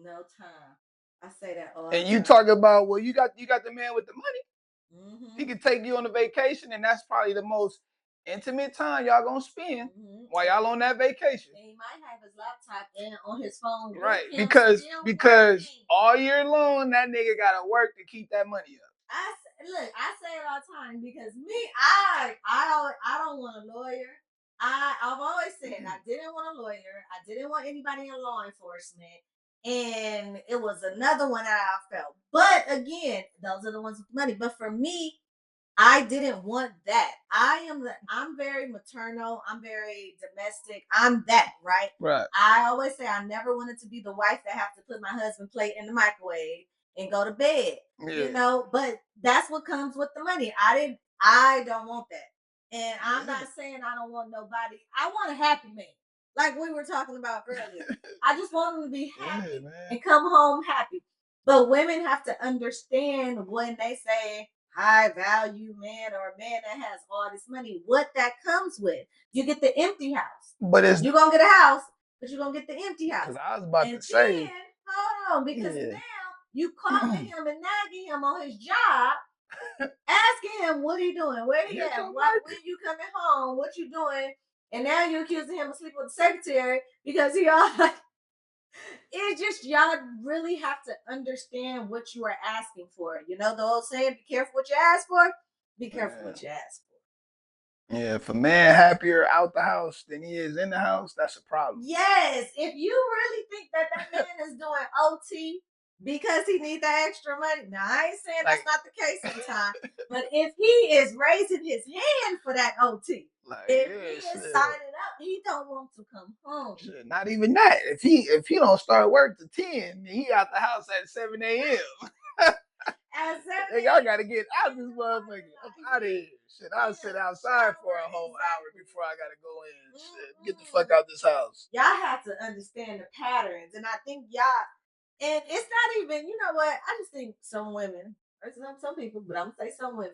No time. I say that all And the you time. talk about, well, you got the man with the money. He Mm-hmm. can take you on a vacation, and that's probably the most intimate time y'all gonna spend while y'all on that vacation. And he might have his laptop and on his phone with Right, him because still working. all year long that nigga gotta work to keep that money up. I say it all the time because me, I don't want a lawyer. I've always said I didn't want a lawyer. I didn't want anybody in law enforcement. And it was another one that I felt. But again, those are the ones with money. But for me, I didn't want that. I'm very maternal. I'm very domestic. I'm that, right? Right. I always say I never wanted to be the wife that have to put my husband plate in the microwave and go to bed. Yeah. But that's what comes with the money. I don't want that. And I'm not saying I don't want nobody. I want a happy man. Like we were talking about earlier. I just want him to be happy and come home happy. But women have to understand when they say high value man or a man that has all this money, what that comes with. You get the empty house. But you're gonna get a house, but you're gonna get the empty house. Because I was about and to say, then, hold on, because now you calling him and nagging him on his job, asking him what he doing, where he at, when you coming home, what you doing, and now you're accusing him of sleeping with the secretary because he all like. It's just y'all really have to understand what you are asking for. You know the old saying, be careful what you ask for, be careful what you ask for. Yeah, if a man happier out the house than he is in the house, that's a problem. Yes, if you really think that man is doing OT because he needs that extra money. Now I ain't saying that's not the case sometimes, but if he is raising his hand for that OT, if he is signing up, he don't want to come home. Shit, not even that. If he don't start work to 10, he out the house at 7 a.m. Hey, y'all gotta get out this motherfucker. I'm out of here. Shit, I'll sit outside for a whole hour before I gotta go in. Shit, get the fuck out this house. Y'all have to understand the patterns, and I think y'all. And it's not even, you know what? I just think some women, or some people, but I'm gonna say some women,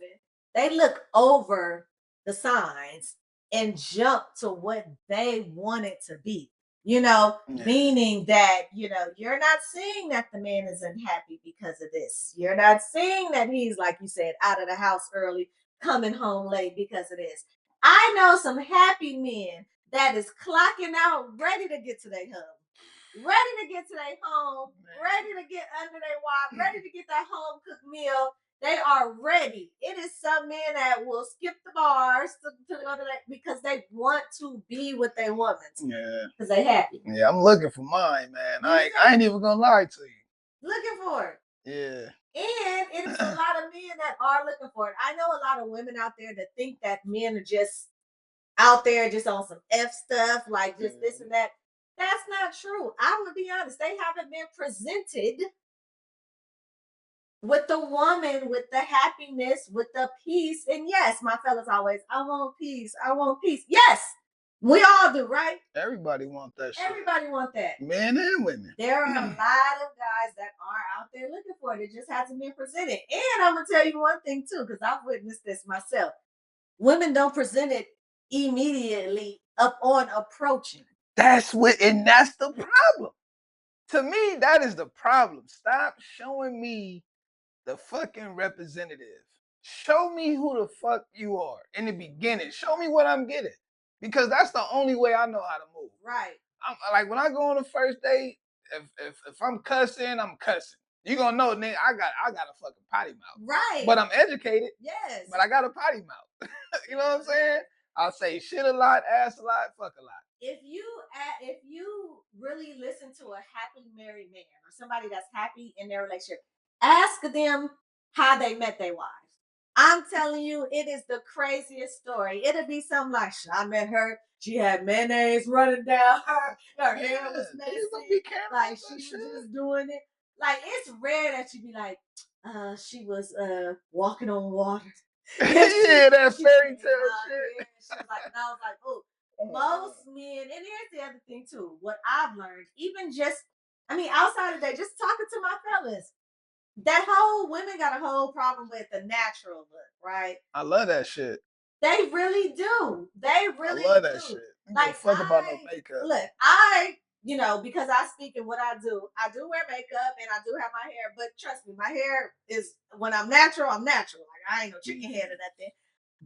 they look over the signs and jump to what they want it to be. Meaning that, you're not seeing that the man is unhappy because of this. You're not seeing that he's, like you said, out of the house early, coming home late because of this. I know some happy men that is clocking out, ready to get to their home, ready to get to their home, ready to get under their wife, ready to get that home cooked meal. They are ready. It is some men that will skip the bars to go to that because they want to be with their woman. Yeah. Because they happy. Yeah, I'm looking for mine, man. I ain't even gonna lie to you. Looking for it. Yeah. And it is a lot of men that are looking for it. I know a lot of women out there that think that men are just out there just on some F stuff, like just this and that. That's not true. I'm gonna be honest, they haven't been presented with the woman, with the happiness, with the peace. And yes, my fellas always, I want peace. I want peace. Yes, we all do, right? Everybody want that shit. Everybody want that. Men and women. There are a lot of guys that are out there looking for it. It just hasn't been presented. And I'm gonna tell you one thing too, because I've witnessed this myself. Women don't present it immediately upon approaching. That's the problem. To me, that is the problem. Stop showing me the fucking representative. Show me who the fuck you are in the beginning. Show me what I'm getting. Because that's the only way I know how to move. Right. I'm like when I go on the first date, if I'm cussing, I'm cussing. You gonna know, nigga, I got a fucking potty mouth. Right. But I'm educated. Yes. But I got a potty mouth. You know what I'm saying? I'll say shit a lot, ass a lot, fuck a lot. If you really listen to a happy married man or somebody that's happy in their relationship, ask them how they met their wives. I'm telling you, it is the craziest story. It'll be something like, I met her. She had mayonnaise running down her. Her hair was messy. Like she was just doing it. Like it's rare that you be like, she was walking on water. Yeah, that She fairy said, tale yeah. She was like, and I was like, oh, shit. most men, and here's the other thing too. What I've learned, even just, I mean, outside of that, just talking to my fellas, that whole women got a whole problem with the natural look, right? I love that shit. They really do. They I really love that do. shit. I don't give a Like fuck about no makeup. look, because I speak in what I do wear makeup and I do have my hair, but trust me, my hair is when I'm natural, I'm natural. Like I ain't no chicken head or nothing.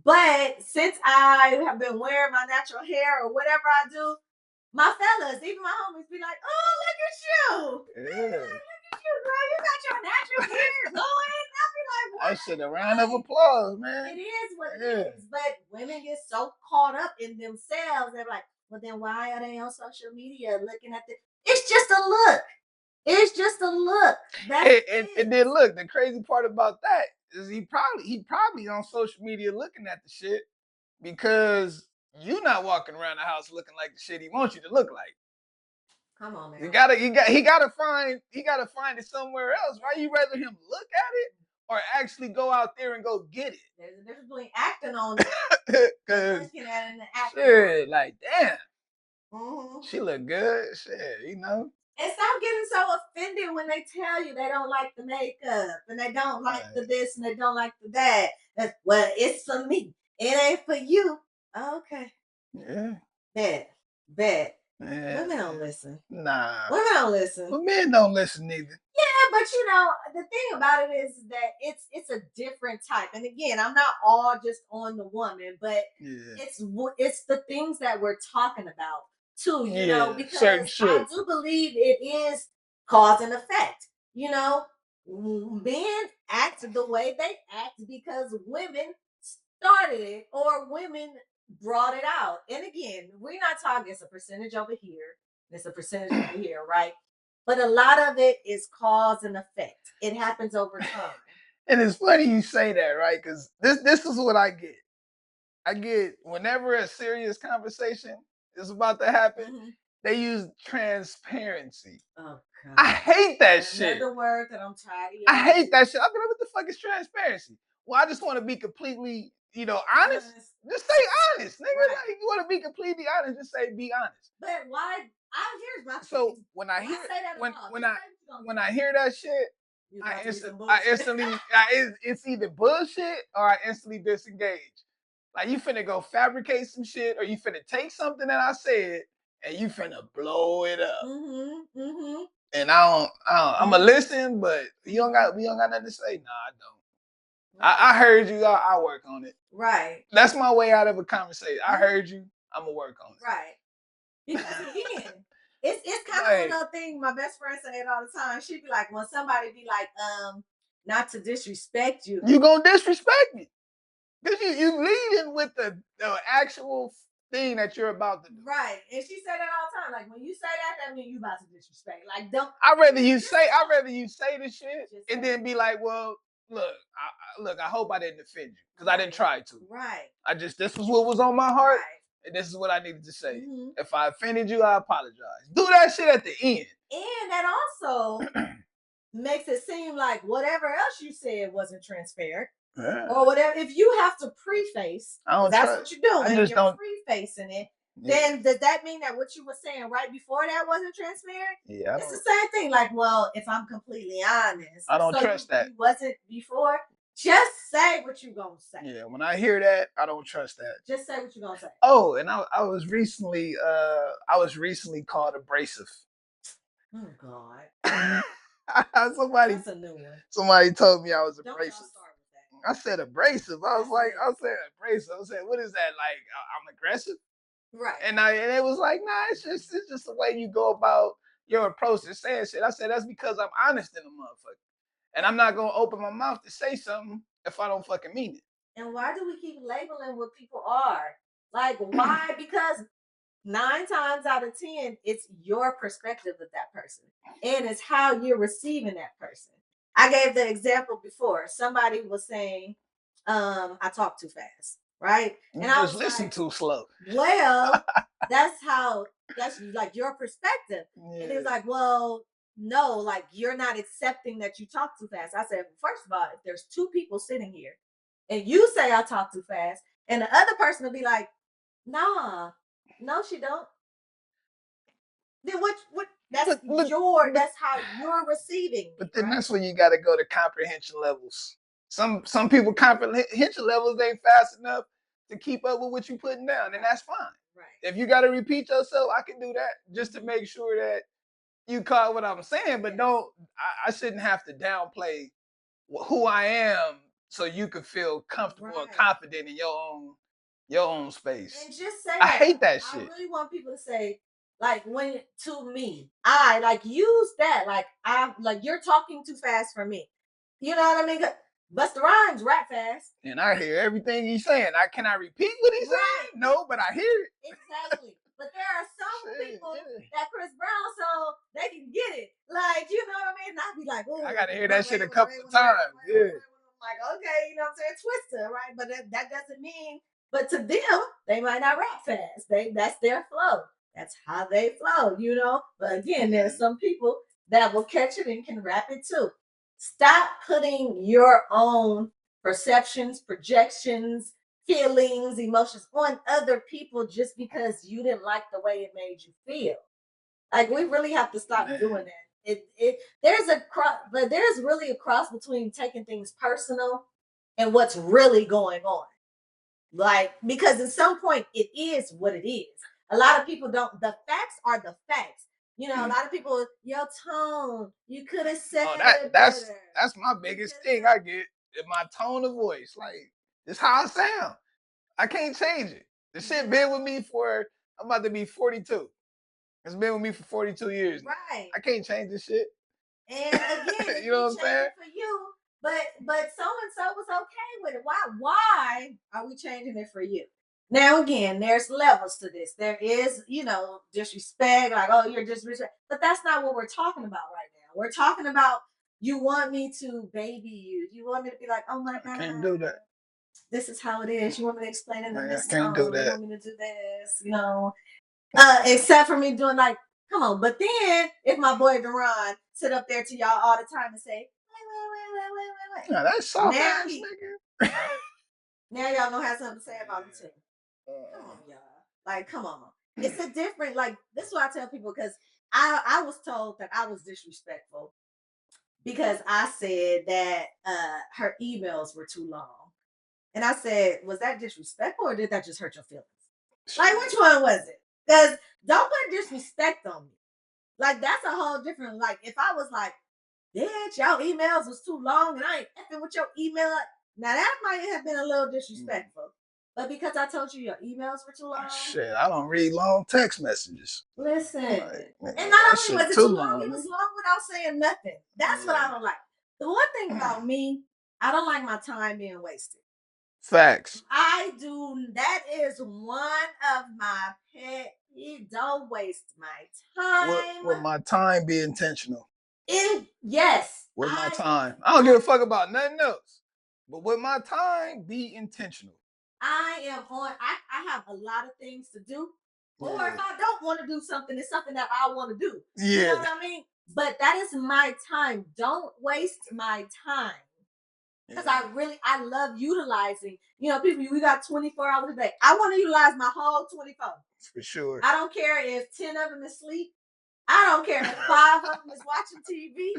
But since I have been wearing my natural hair or whatever I do, my fellas, even my homies, be like, "Oh, look at you! They be Yeah. like, look at you, girl. You got your natural hair going." I be like, That "What?" shit a round of Like, applause, it man. is what it Yeah. is. But women get so caught up in themselves. They're like, "Well, then why are they on social media looking at the?" It's just a look. It's just a look. That's And it. then look, the crazy part about that is he probably on social media looking at the shit because you not walking around the house looking like the shit he wants you to look like. Come on You now. gotta he gotta find it somewhere else. Why you rather him look at it or actually go out there and go get There's a difference between acting on it it? and Cause looking at it and acting on shit, like damn, it. Mm-hmm. she look good. Shit. And stop getting so offended when they tell you they don't like the makeup and they don't like the Right. this and they don't like the that. Well, it's for me. It ain't for you. Okay. Yeah. Bet. Bet. Man. Women don't listen. Nah. Women don't listen. But men don't listen either. Yeah, but the thing about it is that it's a different type. And again, I'm not all just on the woman, but Yeah. it's the things that we're talking about too. Yeah. Certain Because I shit. do believe it is cause and effect. You know, men act the way they act because women started it or women brought it out. And again, we're not talking. It's a percentage over here. It's a percentage over here, right? But a lot of it is cause and effect. It happens over time. And it's funny you say that, right? Because this is what I get. I get whenever a serious conversation is about to happen, Mhm. they use transparency. Oh I God. hate that shit. Another word that I'm tired of I y'all hate using. that shit. I mean, what the fuck is transparency? Well, I just want to be completely, honest. Honest. Just say honest, nigga. Right. Like you want to be completely honest, just say be honest. But why here's my So thing. when I Why hear say that at when all? when Just I say what you're gonna when say. I hear that shit, You I about to be instant some I bullshit. instantly it's either bullshit or I instantly disengage. Like you finna go fabricate some shit or you finna take something that I said and you finna blow it up. Mm-hmm. Mm-hmm. And I'ma Mm-hmm. listen, but Mm-hmm. we don't got nothing to say. Nah, I don't. Right. I heard you. I'll work on it. Right. That's my way out of a conversation. I Mm-hmm. heard you. I'm gonna work on Right. Because it. again, it's kind of one Like of the things my best friend say it all the time. She'd be like, when somebody be like, not to disrespect you. you gonna disrespect me because you leading with the actual thing that you're about to do. Right. And she said that all the time. Like when you say that, that means you about to disrespect. Like don't I'd rather you say the shit just and say then be like, well, look, I hope I didn't offend you because I didn't right. try to. Right. I just this was what was on my heart Right. and this is what I needed to say. Mm-hmm. If I offended you, I apologize. Do that shit at the end. And that also makes it seem like whatever else you said wasn't transparent. Yeah. Or whatever, if you have to preface, I because don't that's trust. what you're I doing, just you're don't. prefacing it, Yeah, then does that mean that what you were saying right before that wasn't transparent? yeah. It's the same thing. Like, well, if I'm completely honest, I don't so trust that. you wasn't before, just say what you're gonna say. Yeah, when I hear that, I don't trust that. Just say what you're gonna say. Oh, and I was recently called abrasive. Oh God. somebody That's a new one. somebody told me I was Don't y'all abrasive. start with that. I said abrasive. That's new. I said abrasive. I said, what is that? Like I'm aggressive? Right. And it was like, nah, it's just the way you go about your approach to saying shit. I said that's because I'm honest in the motherfucker. And I'm not gonna open my mouth to say something if I don't fucking mean And why do we keep labeling what people are? Like, it. why? Because 9 times out of 10, it's your perspective of that person, and it's how you're receiving that person. I gave the example before. Somebody was saying, I talk too fast, right? You And I just was listen like, too slow. well, that's like your perspective. And he was Yeah. like, well, no, like you're not accepting that you talk too fast. I said, first of all, if there's two people sitting here and you say I talk too fast, and the other person will be like, nah, no, she don't. Then what that's but your but that's how you're receiving but it, then right? that's when you got to go to comprehension levels. Some people comprehension levels ain't fast enough to keep up with what you putting down, and Right. that's fine. Right. If you got to repeat yourself, I can do that just to Mhm. make sure that you caught what I'm saying. But Yes. don't I shouldn't have to downplay who I am so you can feel comfortable and Right. confident in your own space. And just say I that. hate that I shit. really want people to say, like, when to me, I like use that. Like, I'm like, you're talking too fast for me. You know what I mean? Busta Rhymes rap fast. And I hear everything he's saying. Can I repeat what he's Right. saying? No, but I hear it. Exactly. But there are some Shit, people yeah. that Chris Brown song, they can get it. Like, you know what I mean? And I'd be like, I oh, gotta hear that shit a couple of times. Yeah. like, okay, you know what I'm saying? Twister, right? But that doesn't mean, but to them, they might not rap fast. That's their flow. That's how they flow, you know? But again, there's some people that will catch it and can rap it too. Stop putting your own perceptions, projections, feelings, emotions on other people just because you didn't like the way it made you feel. Like we really have to stop doing that. But there's really a cross between taking things personal and what's really going on. Like because at some point it is what it is. A lot of people don't. The facts are the facts. You know, a lot of people, your tone, you could have said Oh, it better. that's my You biggest could thing have I get in my tone of voice. Like, it's how I sound. I can't change it. The said, shit been with me for I'm about to be 42. It's been with me for 42 years now. right. I can't change this shit. And again, if You know you what I'm change saying? it for you, but so and so was okay with it. Why are we changing it for you? Now again, there's levels to this. There is, disrespect, like, oh, you're disrespect. But that's not what we're talking about right now. We're talking about you want me to baby you. You want me to be like, oh my I God, can't do that. this is how it is. You want me to explain it in I this can't do tone. You that. want me to do this. Except for me doing like, come on. But then if my boy Deron sit up there to y'all all the time and say, wait. No, that's soft Now ass he nigga. now y'all gonna have something to say about him too. Yeah. Come on, y'all. Like, come on. It's a different, like, this is what I tell people because I was told that I was disrespectful because I said that her emails were too long. And I said, was that disrespectful or did that just hurt your feelings? Like, which one was it? Because don't put disrespect on me. Like, that's a whole different, like, if I was like, bitch, y'all emails was too long and I ain't effing with your email. Now, that might have been a little disrespectful. But because I told you your emails were too long, Shit, I don't read long text messages. listen. Like, And man, not that only shit was it too too long, it long. was long without saying nothing. That's what I don't like. The one thing about me, I don't like my time being wasted. Facts. I do. That is one of my pet. Don't waste my time. Will my time be intentional? Yes, With my time. I don't give a fuck about nothing else. But with my time, be intentional. I am on. I have a lot of things to do, or Yeah. if I don't want to do something, it's something that I want to do. You Yeah. know what I mean? But that is my time. Don't waste my time. Because I love utilizing, people, we got 24 hours a day. I want to utilize my whole 24. For sure. I don't care if 10 of them is sleep. I don't care if 5 of them is watching TV.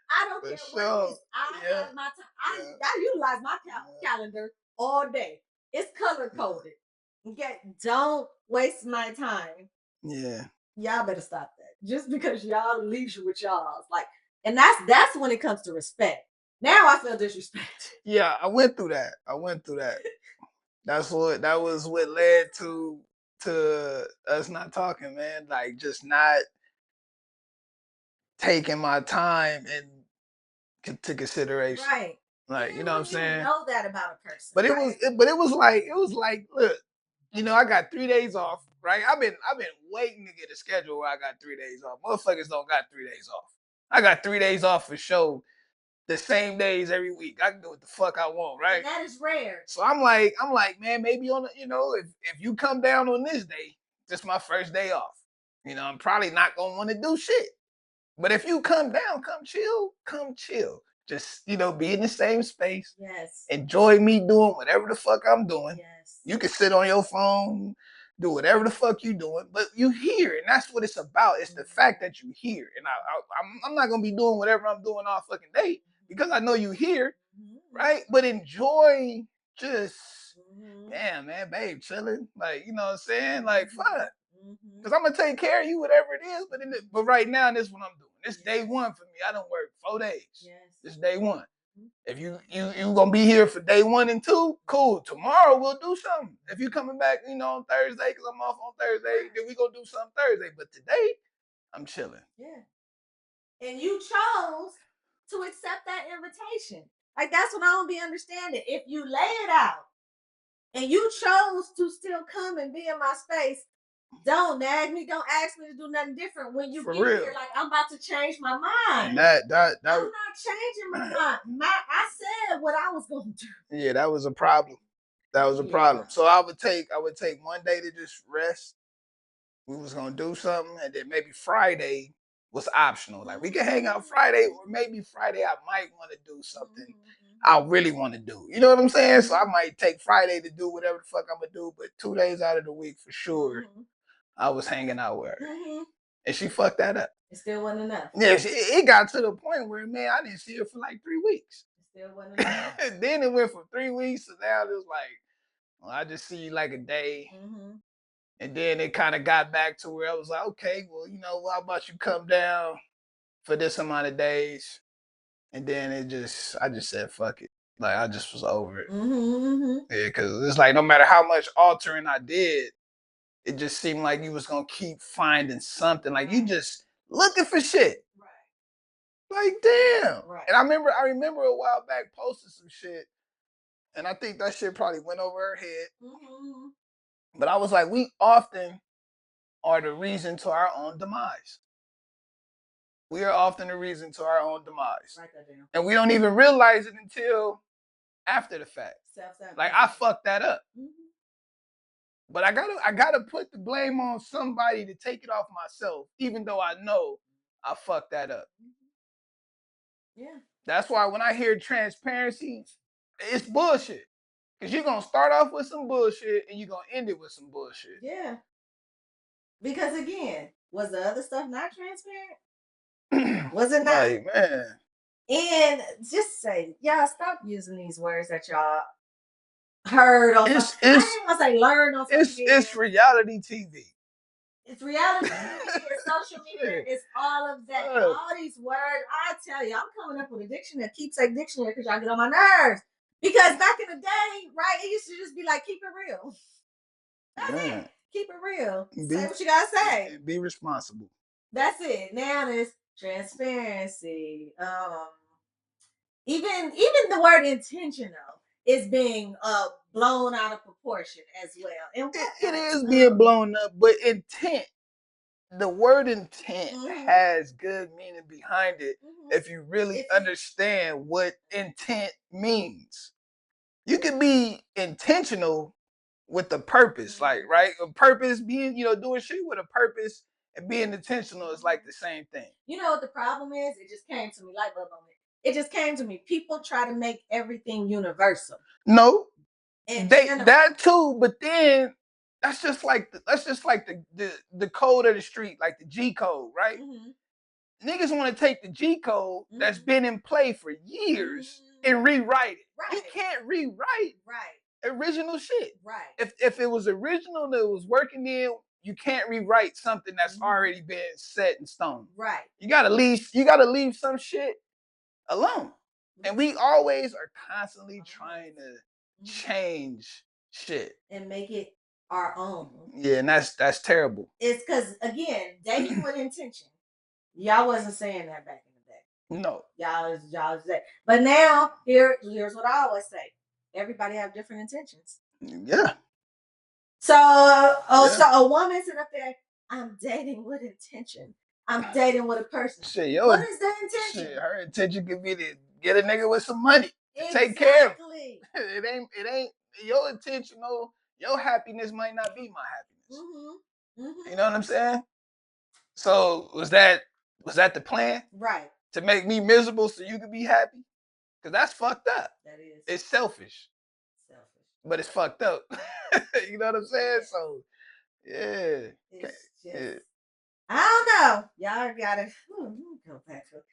I don't care what it is. I have my time. I utilize my calendar all day. It's color coded. Okay, don't waste my time. Yeah. Y'all better stop that. Just because y'all leaves you with y'all, like, and that's when it comes to respect. Now I feel disrespected. Yeah, I went through that. That was what led to us not talking, man. Like just not taking my time into consideration. Right. Like, you know what I'm saying? You know that about a person. But right? it was like, look, I got 3 days off, right? I've been waiting to get a schedule where I got 3 days off. Motherfuckers don't got 3 days off. I got 3 days off for show the same days every week. I can do what the fuck I want, right? And that is rare. So I'm like, man, maybe on if you come down on this day, this my first day off. I'm probably not gonna want to do shit. But if you come down, come chill. just, be in the same space. Yes. Enjoy me doing whatever the fuck I'm doing. Yes. You can sit on your phone, do whatever the fuck you doing, but you here, and that's what it's about. It's the fact that you here, and I'm not gonna be doing whatever I'm doing all fucking day because I know you here, right? But enjoy just, damn man, babe, chilling, like, you know what I'm saying, like fuck, because I'm gonna take care of you, whatever it is. But right now, this is what I'm doing. This day one for me. I don't work 4 days. Yes. This day one. If you gonna be here for day 1 and 2, cool. Tomorrow we'll do something. If you coming back, on Thursday, because I'm off on Thursday, then we gonna do something Thursday. But today, I'm chilling. Yeah. And you chose to accept that invitation. Like, that's what I don't be understanding. If you lay it out and you chose to still come and be in my space, don't nag me. Don't ask me to do nothing different when you For get real. here. Like, I'm about to change my mind. And that I'm not changing my mind. I said what I was going to do. Yeah, that was a problem. That was a problem. So I would take Monday to just rest. We was gonna do something, and then maybe Friday was optional. Like, we can hang out Friday, or maybe Friday I might want to do something I really want to do. You know what I'm saying? So I might take Friday to do whatever the fuck I'm gonna do, but 2 days out of the week for sure, I was hanging out with her, and she fucked that up. It still wasn't enough. Yeah, it got to the point where, man, I didn't see her for like 3 weeks. It still wasn't enough. And then it went from 3 weeks to now it's like, well, I just see you like a day. And then it kind of got back to where I was like, okay, well, how about you come down for this amount of days? And then I just said, fuck it. Like, I just was over it. Yeah, because it's like, no matter how much altering I did, it just seemed like you was going to keep finding something. Like, you just looking for shit. Like, damn. And I remember a while back posting some shit, and I think that shit probably went over her head. But I was like, we often are the reason to our own demise. We are often the reason to our own demise. Write that down. And we don't even realize it until after the fact. Like, I fucked that up. But I gotta put the blame on somebody to take it off myself, even though I know I fucked that up. Yeah. That's why when I hear transparency, it's bullshit. Because you're going to start off with some bullshit and you're going to end it with some bullshit. Yeah. Because again, was the other stuff not transparent? Was it not? Like, man. And just say, y'all stop using these words that y'all heard on. I didn't want to say learn on social media. It's reality TV. It's reality TV. It's social media. It's all of that. All these words. I tell you, I'm coming up with a dictionary, keepsake dictionary, because y'all get on my nerves. Because back in the day, right, it used to just be like, keep it real. That's it. Keep it real. Say what you gotta say. And be responsible. That's it. Now there's transparency. Even the word intentional is being blown out of proportion as well. And it is being blown up, but intent. The word intent has good meaning behind it if you really understand what intent means. You can be intentional with the purpose, like, right? A purpose being, doing shit with a purpose and being intentional is like the same thing. You know what the problem is? It just came to me, light bulb moment. It just came to me. People try to make everything universal. No, that too, but then that's just like the code of the street, like the G code, right? Niggas want to take the G code that's been in play for years and rewrite it. Right. You can't rewrite original shit. Right. If it was original that was working in, you can't rewrite something that's already been set in stone. Right. You gotta leave some shit alone. And we always are constantly trying to change shit and make it our own. Yeah, and that's terrible. It's because, again, dating with intention. Y'all wasn't saying that back in the day. No. Y'all say. But now, here's what I always say. Everybody have different intentions. Yeah. So a woman sitting up there, I'm dating with intention. I'm dating with a person. Shit, what is the intention? Shit, her intention could be to get a nigga with some money. Take care of him. It ain't your intention. Your happiness might not be my happiness. You know what I'm saying? So was that the plan? Right. To make me miserable so you could be happy? Because that's fucked up. That is. It's selfish. Selfish. But it's fucked up. You know what I'm saying? Yeah. So, yeah. It's just, Yeah. I don't know. Y'all gotta go back to it.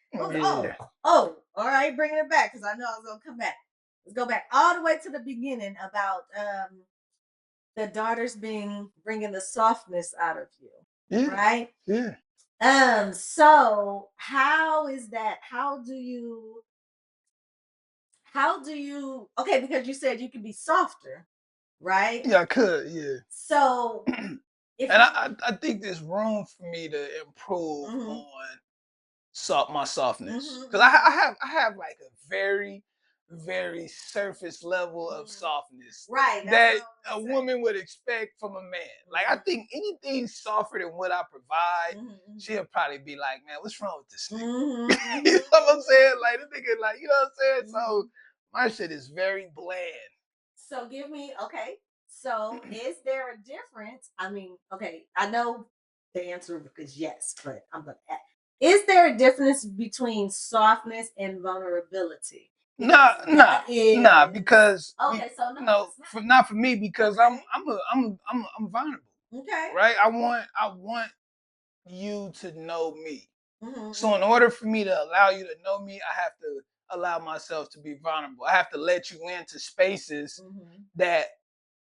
Yeah. All right, bringing it back because I know I was gonna come back. Let's go back all the way to the beginning about the daughters bringing the softness out of you, Yeah. right? Yeah. So how is that? Okay, because you said you can be softer, right? Yeah, I could. Yeah. So if And you I think there's room for me to improve Mhm. on my softness because Mhm. I have like a very very surface level of Mhm. softness Right, that's that what I a was gonna say. woman would expect from a man. Like I Mhm. think anything softer than what I provide, Mhm. she'll probably be like, man, what's wrong with this Mhm. nigga? You know what I'm saying? Like the nigga, like you know what I'm saying? So Mhm. my shit is very bland. So give me okay. So is there a difference? I mean, okay, I know the answer is yes, but I'm gonna ask. Is there a difference between softness and vulnerability? Because that Nah, is because okay. So no, no, it's not. not for me because Okay. I'm vulnerable, Okay. right? I want you to know me. So in Mm-hmm. order for me to allow you to know me, I have to allow myself to be vulnerable. I have to let you into spaces Mm-hmm. that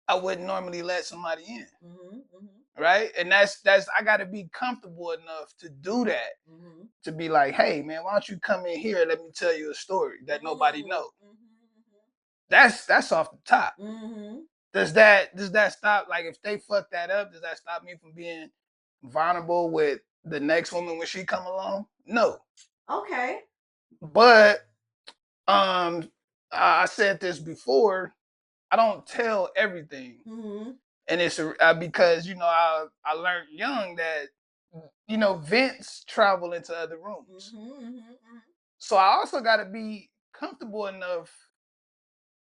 I wouldn't normally let somebody in, Mm-hmm. Mm-hmm. right? And that's I got to be comfortable enough to do that. Mm-hmm. To be like, hey man, why don't you come in here? Let me tell you a story that nobody knows. That's off the top. Mm-hmm. Does that stop? Like, if they fuck that up, does that stop me from being vulnerable with the next woman when she come along? No. Okay. But I said this before. I don't tell everything, Mm-hmm. and it's because I learned young that vents travel into other rooms. Mm-hmm. Mm-hmm. So I also got to be comfortable enough.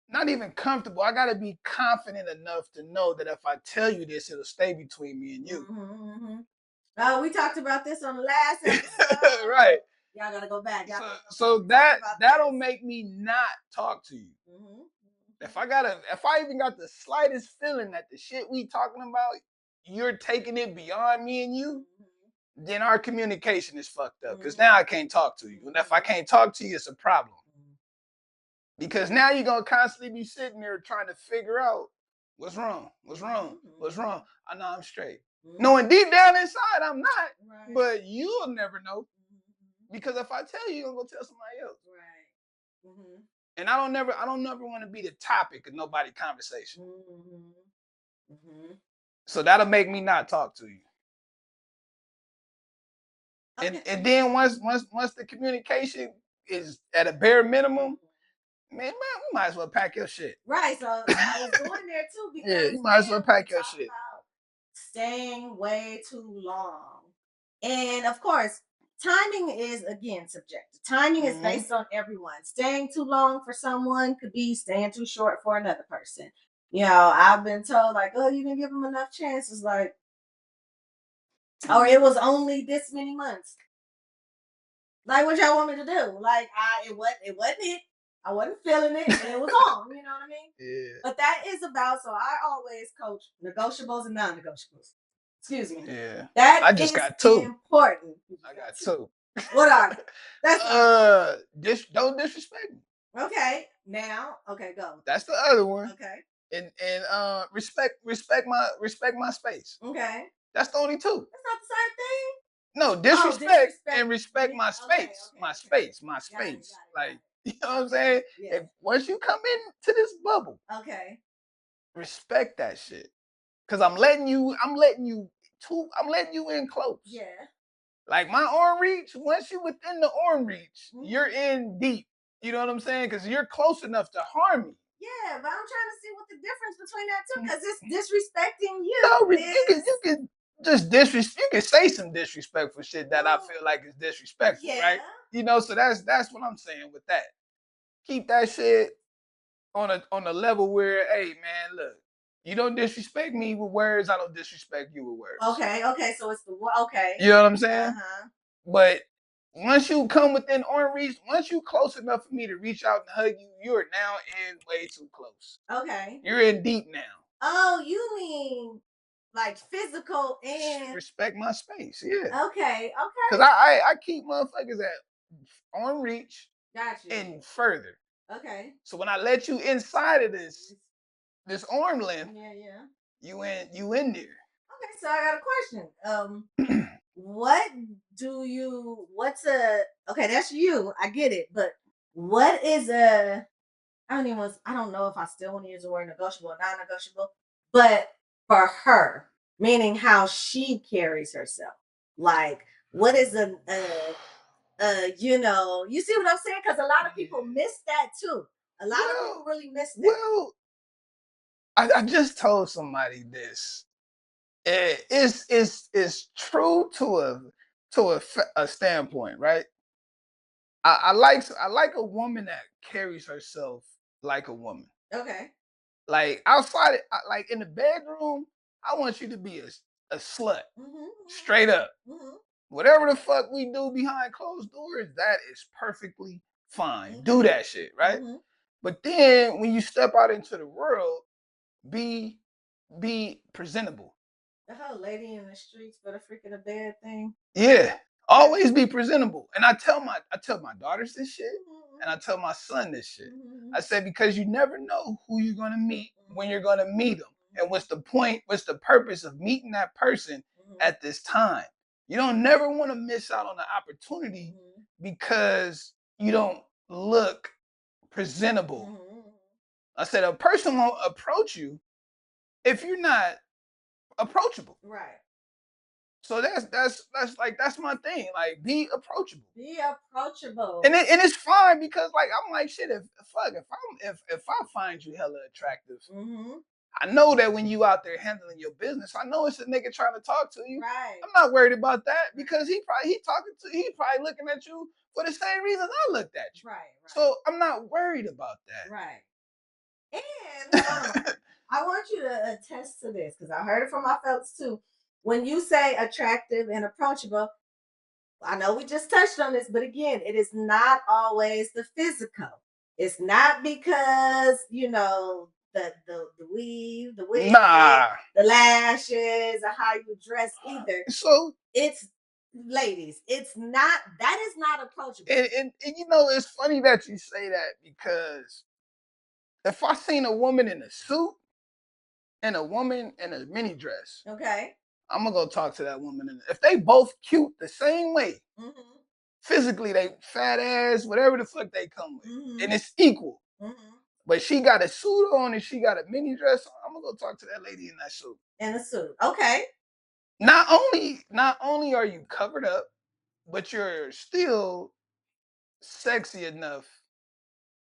Not even comfortable. I got to be confident enough to know that if I tell you this, it'll stay between me and you. Mm-hmm. We talked about this on the last episode. Right. Y'all gotta go back. Y'all So gotta go back. so We talked that about that'll this. make me not talk to you. Mm-hmm. If I even got the slightest feeling that the shit we talking about, you're taking it beyond me and you, then our communication is fucked up. Because now I can't talk to you. And if I can't talk to you, it's a problem. Because now you're gonna constantly be sitting there trying to figure out what's wrong, what's wrong, what's wrong. I know I'm straight. Knowing deep down inside I'm not, Right. but you'll never know. Because if I tell you, you're gonna go tell somebody else. Right. Mm-hmm. And I don't never want to be the topic of nobody conversation. Mm-hmm. Mm-hmm. So that'll make me not talk to you. Okay. And then once the communication is at a bare minimum, man, we might as well pack your shit. Right. So I was going there too because Yeah, you might as well pack your shit. about staying way too long. And of course, timing is again subjective. Timing is based on everyone. Staying too long for someone could be staying too short for another person. I've been told like, oh, you didn't give them enough chances, like, or it was only this many months. Like, what y'all want me to do? Like, it wasn't it. I wasn't feeling it, and it was on. You know what I mean? Yeah. But that is about. So I always coach negotiables and non-negotiables. Excuse me. Yeah. That I just is got two. important. I got two. What are they? That's Don't disrespect me. okay. Now, okay, go. That's the other one. Okay. And respect my space. Okay. That's the only two. That's not the same thing. No, Oh, disrespect and respect my Okay. space. Okay. My Okay. space. My Got it. Got space. it. Like, Got you it. know what I'm Okay. saying? Yeah. If once you come into this bubble, Okay. respect that shit. Cause I'm letting you in close. Yeah. Like my arm reach, once you within the arm reach, you're in deep. You know what I'm saying? Because you're close enough to harm me. Yeah, but I'm trying to see what the difference between that two, because it's disrespecting you. No, Is you can just disrespect. You can say some disrespectful shit that I feel like is disrespectful, yeah. right? So that's what I'm saying with that. Keep that shit on a level where, hey man, look, you don't disrespect me with words, I don't disrespect you with words. Okay, so it's the okay. You know what I'm saying? Uh-huh. But once you come within arm reach, once you close enough for me to reach out and hug you, you are now in way too close. Okay. You're in deep now. Oh, you mean like physical and Respect my space, yeah. okay, Cause okay. I keep motherfuckers at arm reach Got you. and further. Okay. So when I let you inside of this arm length, Yeah, yeah. you in there. Okay, so I got a question. What what's a okay, that's you. I get it, but what is a I don't know if I still want to use the word negotiable or non-negotiable, but for her, meaning how she carries herself. Like, what is you see what I'm saying? Because a lot of people miss that too. A lot of people really miss that. Well, I just told somebody this. It's true to a standpoint, right? I like a woman that carries herself like a woman. Okay. Like outside, like in the bedroom, I want you to be a slut, Mm-hmm. straight up. Mm-hmm. Whatever the fuck we do behind closed doors, that is perfectly fine. Do Okay. that shit, right? Mm-hmm. But then when you step out into the world, be presentable. The whole lady in the streets for the freaking a bed thing. Yeah, always be presentable. And I tell my daughters this shit, Mm-hmm. and I tell my son this shit. Mm-hmm. I said because you never know who you're gonna meet when you're gonna meet them, and what's the point? What's the purpose of meeting that person Mm-hmm. at this time? You don't never want to miss out on the opportunity Mm-hmm. because you don't look presentable. Mm-hmm. I said a person won't approach you if you're not approachable. Right. So that's my thing. Like be approachable. Be approachable. And it's fine because like I'm like shit, if I find you hella attractive, Mm-hmm. I know that when you out there handling your business, I know it's a nigga trying to talk to you. Right. I'm not worried about that because he probably looking at you for the same reasons I looked at you. Right. Right. So I'm not worried about that. Right. And hold on. I want you to attest to this because I heard it from my folks too. When you say attractive and approachable, I know we just touched on this, but again, it is not always the physical. It's not because, the weave, the wig, Nah. the lashes, or how you dress either. So It's ladies, it's not that is not approachable. and you know it's funny that you say that because if I seen a woman in a suit and a woman in a mini dress, Okay. I'm gonna go talk to that woman. And if they both cute the same way, Mm-hmm. physically, they fat ass, whatever the fuck they come with, Mm-hmm. and it's equal. Mm-hmm. But she got a suit on and she got a mini dress on. I'm gonna go talk to that lady in that suit. In a suit. Okay. Not only are you covered up, but you're still sexy enough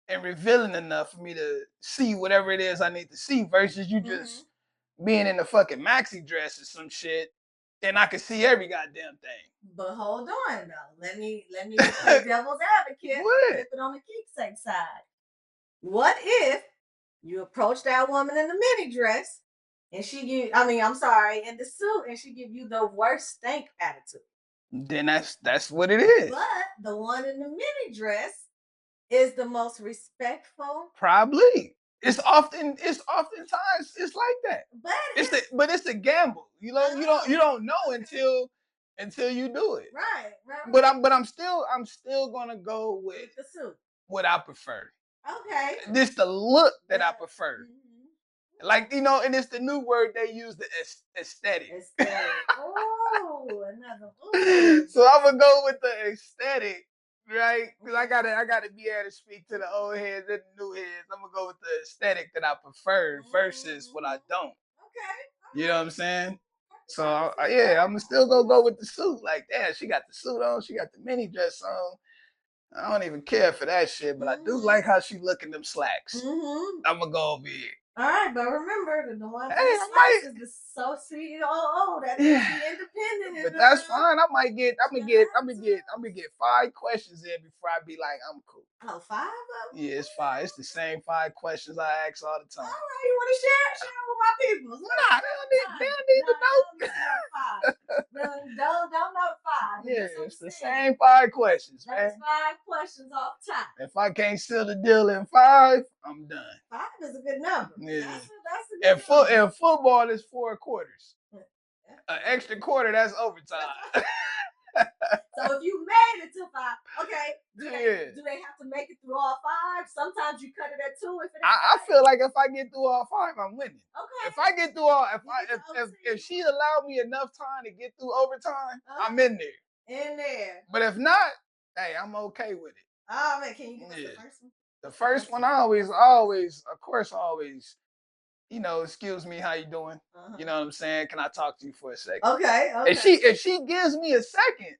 and revealing enough for me to see whatever it is I need to see versus you Mm-hmm. just being in a fucking maxi dress or some shit, and I can see every goddamn thing. But hold on though. Let me play devil's advocate. What? Flip it on the keepsake side. What if you approach that woman in the mini dress and I'm sorry, in the suit and she give you the worst stank attitude. Then that's what it is. But the one in the mini dress is the most respectful. Probably. It's oftentimes it's like that. But It's a gamble. You don't know until you do it. right. But I'm still gonna go With the suit. what I prefer. Okay. This the look that I prefer. Mm-hmm. Like and it's the new word they use, the aesthetic. Aesthetic. Oh, another. Ooh. So I'm gonna go with the aesthetic, right? Because I gotta be able to speak to the old heads and the new heads. I'm gonna go with the aesthetic that I prefer versus what I don't. Okay. You know what I'm saying? So yeah, I'm still gonna go with the suit. Like, damn, she got the suit on, she got the mini dress on. I don't even care for that shit, but I do like how she look in them slacks. Mm-hmm. I'm gonna go over here. All right, but remember the one Hey, for the slice is the COO that makes you independent. But that's fine. I'm gonna get 5 questions in before I be like, I'm cool. Oh, 5 of them? Yeah, it's 5. It's the same 5 questions I ask all the time. All right, you want to share with my people? Nah, they don't need to know. Don't know 5. Yeah, it's the same 5 questions, man. That's 5 questions off top. If I can't seal the deal in 5, I'm done. 5 is a good number. Yeah. That's a good number. And football is 4 quarters. An extra quarter, that's overtime. So if you made it to 5, okay, do they have to make it through all 5? Sometimes you cut it at 2 if it I feel like if I get through all 5, I'm winning. Okay. If I get through all, if she allowed me enough time to get through overtime, I'm in there. In there. But if not, hey, I'm okay with it. Oh man, can you give us the first one? The first one, always, of course, always. Excuse me, how you doing? You know what I'm saying? Can I talk to you for a second? Okay. If she gives me a second,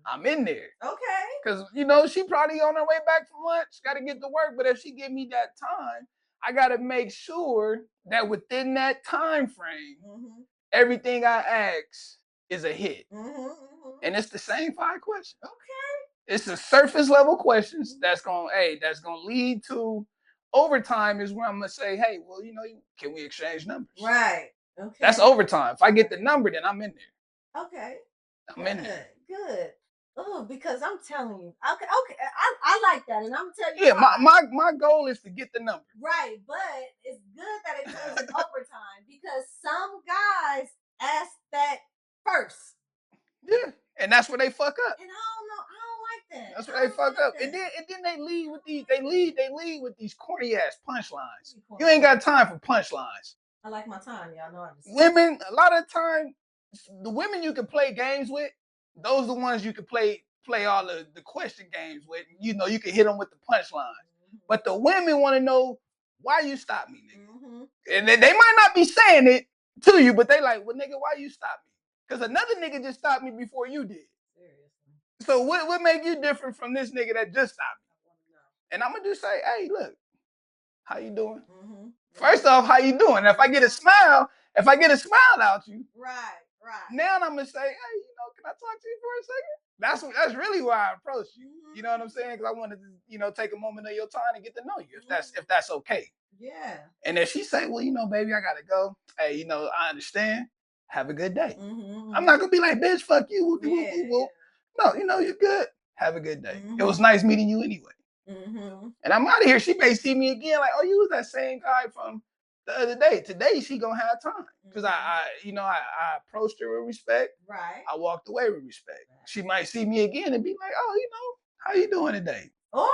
I'm in there. Okay. Because, she probably on her way back from lunch, got to get to work. But if she give me that time, I got to make sure that within that time frame, everything I ask is a hit. And it's the same 5 questions. Okay. It's the surface level questions that's gonna lead to overtime is where I'm gonna say, hey, well, can we exchange numbers? Right. Okay. That's overtime. If I get the number, then I'm in there. Okay. I'm in there. Good. Oh, because I'm telling you. Okay. I like that, and I'm telling you. Yeah, my goal is to get the number. Right, but it's good that it goes in overtime because some guys ask that first. Yeah, and that's where they fuck up. And I don't like that. That's where they fuck up. And then they lead with these corny ass punchlines. You ain't got time for punchlines. I like my time, y'all know. Women, a lot of the time, the women you can play games with, those are the ones you can play all the question games with. You can hit them with the punchline. But the women want to know why you stop me, nigga. And they might not be saying it to you, but they like, well, nigga, why you stop me? Because another nigga just stopped me before you did. Seriously. So what make you different from this nigga that just stopped me? And I'm gonna just say, hey, look, how you doing? First off, how you doing? If I get a smile out you, right. Now I'm gonna say, hey, can I talk to you for a second? That's really why I approached you. You know what I'm saying? Because I wanted to, take a moment of your time to get to know you, if that's okay. Yeah. And if she say, well, baby, I gotta go. Hey, I understand. Have a good day. I'm not gonna be like, bitch, fuck you. No, you're good. Have a good day. It was nice meeting you anyway. And I'm out of here. She may see me again, like, oh, you was that same guy from the other day. Today she gonna have time because I approached her with respect. Right. I walked away with respect. Right. She might see me again and be like, oh, how you doing today? Or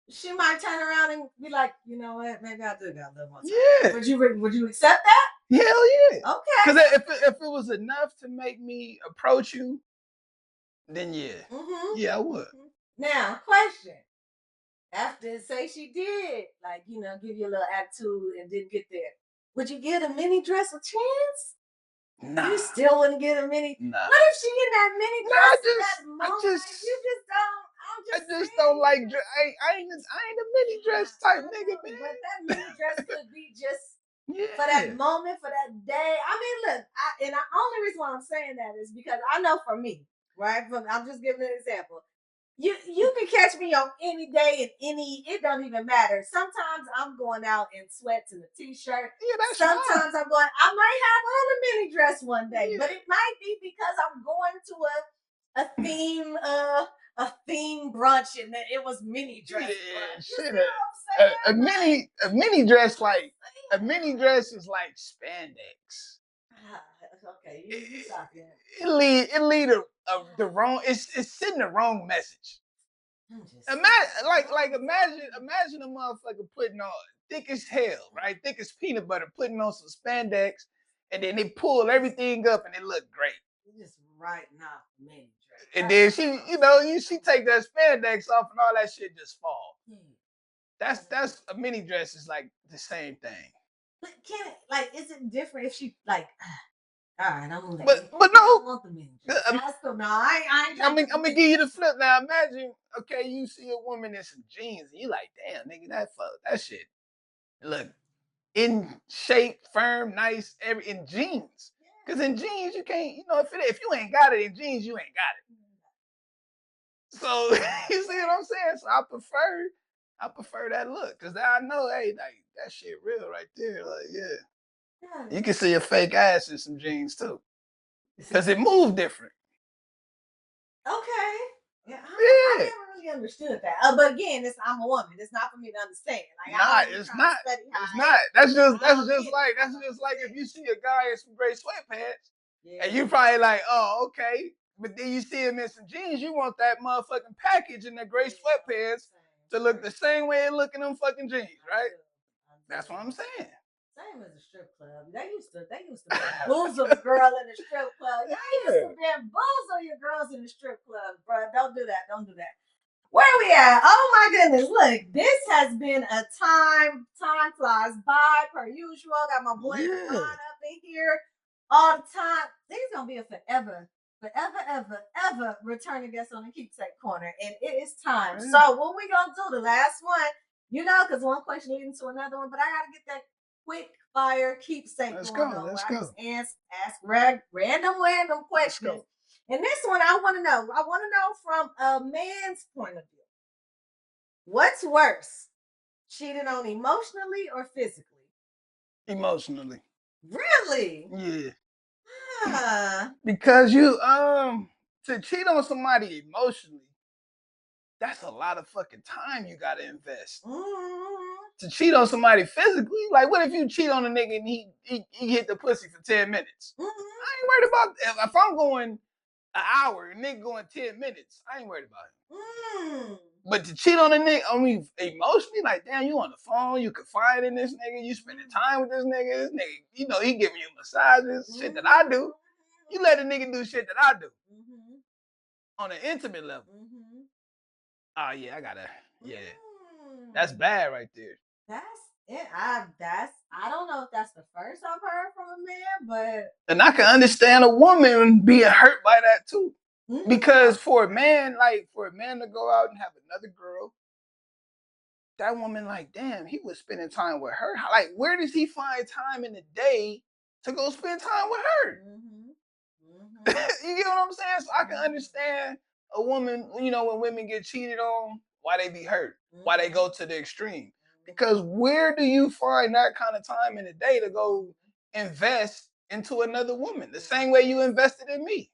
she might turn around and be like, you know what? Maybe I do got a little more time. Yeah. Would you accept that? Hell yeah. Okay. Because if it was enough to make me approach you, then yeah. Yeah, I would. Now, question. After, say she did, give you a little attitude and didn't get there, would you give a mini dress a chance? Nah. You still wouldn't get a mini. Nah. What if she in that mini dress? I just don't like. I ain't a mini dress type nigga, man. But that mini dress could be just for that moment, for that day. I mean, look, the only reason why I'm saying that is because I know for me, right? I'm just giving an example. You can catch me on any day and it don't even matter. Sometimes I'm going out in sweats and a t-shirt. Yeah, that's Sometimes fine. I might have on a mini dress one day, but it might be because I'm going to a theme brunch and it was mini dress. A mini dress a mini dress is like spandex. Okay, you talking. It lead the wrong. It's sending the wrong message. Imagine a motherfucker putting on thick as hell, right? Thick as peanut butter, putting on some spandex, and then they pull everything up and it look great. You just writing off mini dress. And then she take that spandex off and all that shit just fall. That's a mini dress is like the same thing. But is it different if she all right, I'm gonna but no. I want the mini dress. No, I'm gonna give you the flip now. Imagine, okay, you see a woman in some jeans and you like, damn, nigga, that shit. Look, in shape, firm, nice, in jeans. Because in jeans, you can't, if you ain't got it in jeans, you ain't got it. So you see what I'm saying? So I prefer that look. Because I know, hey, like that shit real right there. Like, yeah. You can see a fake ass in some jeans too. Because it moves different. Okay. Yeah, I never really understood that. But again, I'm a woman. It's not for me to understand. Like, it's not. It's not. That's just like if you see a guy in some gray sweatpants, and you probably like, oh, okay. But then you see him in some jeans, you want that motherfucking package in the gray sweatpants to look the same way it look in them fucking jeans, right? That's what I'm saying. Same as a strip club. They used to bamboozle the girl in the strip club. Y'all used to bamboozle your girls in the strip club, bro. Don't do that. Don't do that. Where are we at? Oh my goodness. Look, this has been a time. Time flies by per usual. Got my boy Ron up in here all the time. This is gonna be a forever, ever returning guest on the keepsake corner. And it is time. So what we gonna do? The last one, because one question leads to another one, but I gotta get that quick fire keepsake going on. Let's go. I just ask random questions. And this one, I want to know from a man's point of view. What's worse, cheating on emotionally or physically? Emotionally. Really? Yeah. Because you to cheat on somebody emotionally, that's a lot of fucking time you gotta invest. To cheat on somebody physically, like what if you cheat on a nigga and he hit the pussy for 10 minutes? I ain't worried about if I'm going an hour, and nigga going 10 minutes. I ain't worried about it. But to cheat on a nigga, emotionally, like, damn, you on the phone, you confide in this nigga, you spending time with this nigga, he giving you massages, shit that I do. You let a nigga do shit that I do. On an intimate level. Oh, yeah, I gotta, that's bad right there. That's it. I don't know if that's the first I've heard from a man, but. And I can understand a woman being hurt by that too. Because for a man to go out and have another girl, that woman, like, damn, he was spending time with her. Like, where does he find time in the day to go spend time with her? You get what I'm saying? So I can understand a woman, when women get cheated on, why they be hurt, why they go to the extreme. Because where do you find that kind of time in the day to go invest into another woman the same way you invested in me?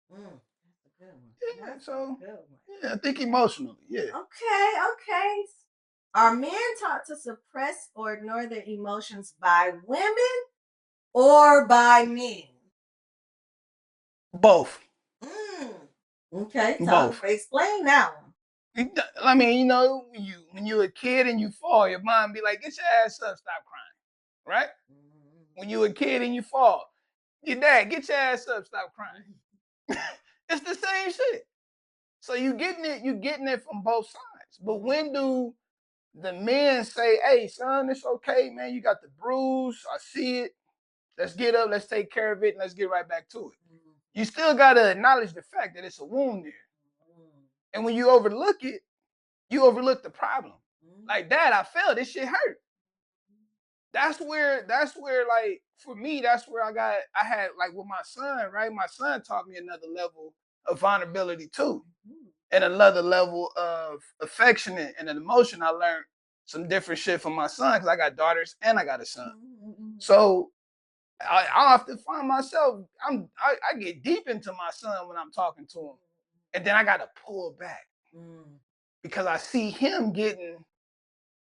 That's a good one. Yeah, that's a good one. Yeah, I think emotionally. Yeah. Okay. Are men taught to suppress or ignore their emotions by women or by men? Both. Okay, both. Explain that one. I mean, when you're a kid and you fall, your mom be like, "Get your ass up, stop crying," right? When you're a kid and you fall, your dad, "Get your ass up, stop crying." It's the same shit. So you getting it from both sides. But when do the men say, "Hey, son, it's okay, man. You got the bruise. I see it. Let's get up. Let's take care of it. And let's get right back to it." You still gotta acknowledge the fact that it's a wound there. And when you overlook it, you overlook the problem. Like, Dad, I felt this shit hurt. That's where like for me, that's where I had like with my son, right? My son taught me another level of vulnerability too. And another level of affection and an emotion. I learned some different shit from my son because I got daughters and I got a son. So I often find myself, I get deep into my son when I'm talking to him. And then I got to pull back because I see him getting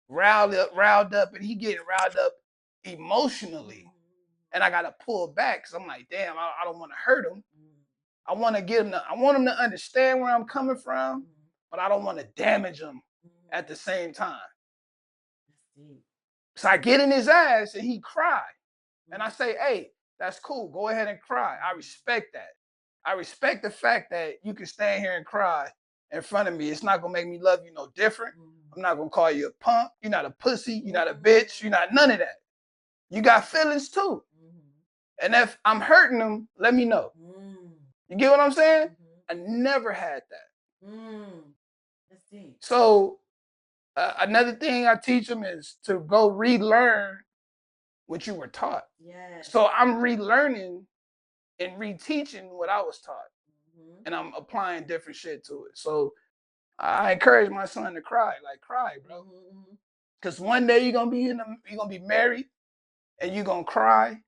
riled up and he getting riled up emotionally. And I got to pull back because I'm like, damn, I don't want to hurt him. I want him to understand where I'm coming from, but I don't want to damage him at the same time. So I get in his ass and he cry. And I say, hey, that's cool. Go ahead and cry. I respect that. I respect the fact that you can stand here and cry in front of me. It's not going to make me love you no different. I'm not going to call you a punk. You're not a pussy. You're not a bitch. You're not none of that. You got feelings too. And if I'm hurting them, let me know. You get what I'm saying? I never had that. So Another thing I teach them is to go relearn what you were taught. Yes. So I'm relearning and reteaching what I was taught, Mm-hmm. and I'm applying different shit to it. So I encourage my son to cry, like cry, bro, Mm-hmm. because one day you're gonna be married, and you're gonna cry,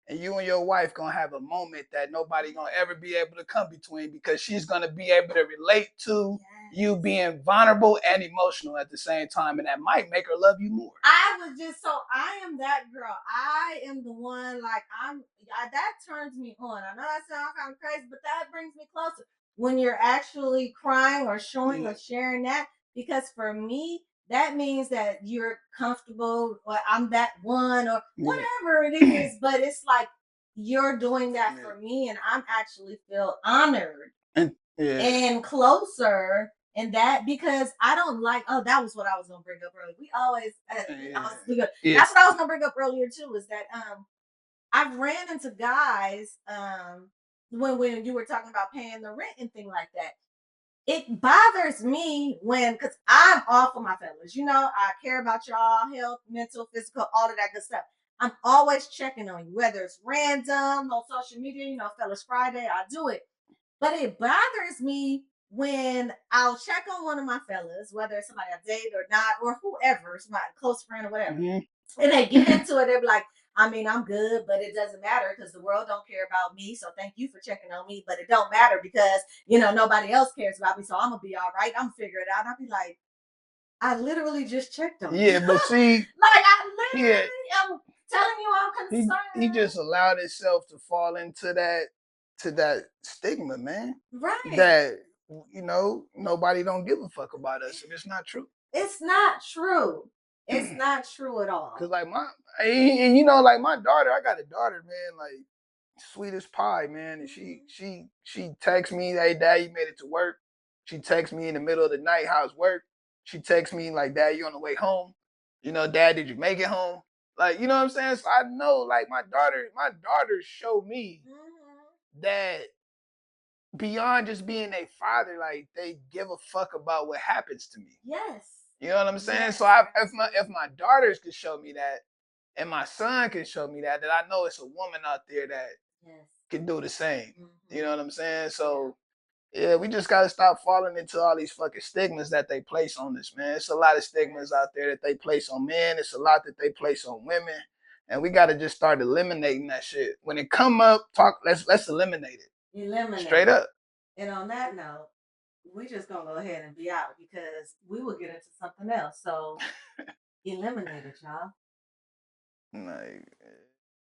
and you and your wife gonna have a moment that nobody gonna ever be able to come between, because she's gonna be able to relate to you being vulnerable and emotional at the same time, and that might make her love you more. I am that girl. I am the one, like, that turns me on. I know that sounds kind of crazy, but that brings me closer when you're actually crying or showing or sharing that, because for me, that means that you're comfortable, or I'm that one, or whatever it is, but it's like you're doing that for me, and I'm actually feel honored and closer. And that, because I don't like, oh, that was what I was gonna bring up earlier. That's what I was gonna bring up earlier too, is that I've ran into guys when you were talking about paying the rent and thing like that. It bothers me when, because I'm all for my fellas. I care about y'all health, mental, physical, all of that good stuff. I'm always checking on you, whether it's random on social media, Fellas Friday, I do it. But it bothers me when I'll check on one of my fellas, whether it's somebody I date or not, or whoever, somebody close friend or whatever, and they get into it. They're like, I mean, I'm good, but it doesn't matter because the world don't care about me. So thank you for checking on me, but it don't matter because nobody else cares about me. So I'm gonna be all right. I'm gonna figure it out. I'll be like, I literally just checked on you. Yeah, but see, like I literally am telling you I'm concerned. He just allowed himself to fall into that stigma, man. Right. That nobody don't give a fuck about us, and it's not true. It's not true. It's not true at all. Cause like like my daughter, I got a daughter, man, like sweet as pie, man, and she texts me, hey, Dad, you made it to work. She texts me in the middle of the night, how's work? She texts me like, Dad, you on the way home? Dad, did you make it home? Like, you know what I'm saying? So I know, like, my daughters show me that beyond just being a father, like, they give a fuck about what happens to me. Yes. You know what I'm saying? Yes. So if my daughters could show me that, and my son can show me that I know it's a woman out there that can do the same. You know what I'm saying? So yeah, we just gotta stop falling into all these fucking stigmas that they place on us, man. It's a lot of stigmas out there that they place on men. It's a lot that they place on women, and we gotta just start eliminating that shit. When it come up, let's eliminate it. Eliminate straight up. And on that note, we just gonna go ahead and be out because we will get into something else. So eliminate it, y'all. Like.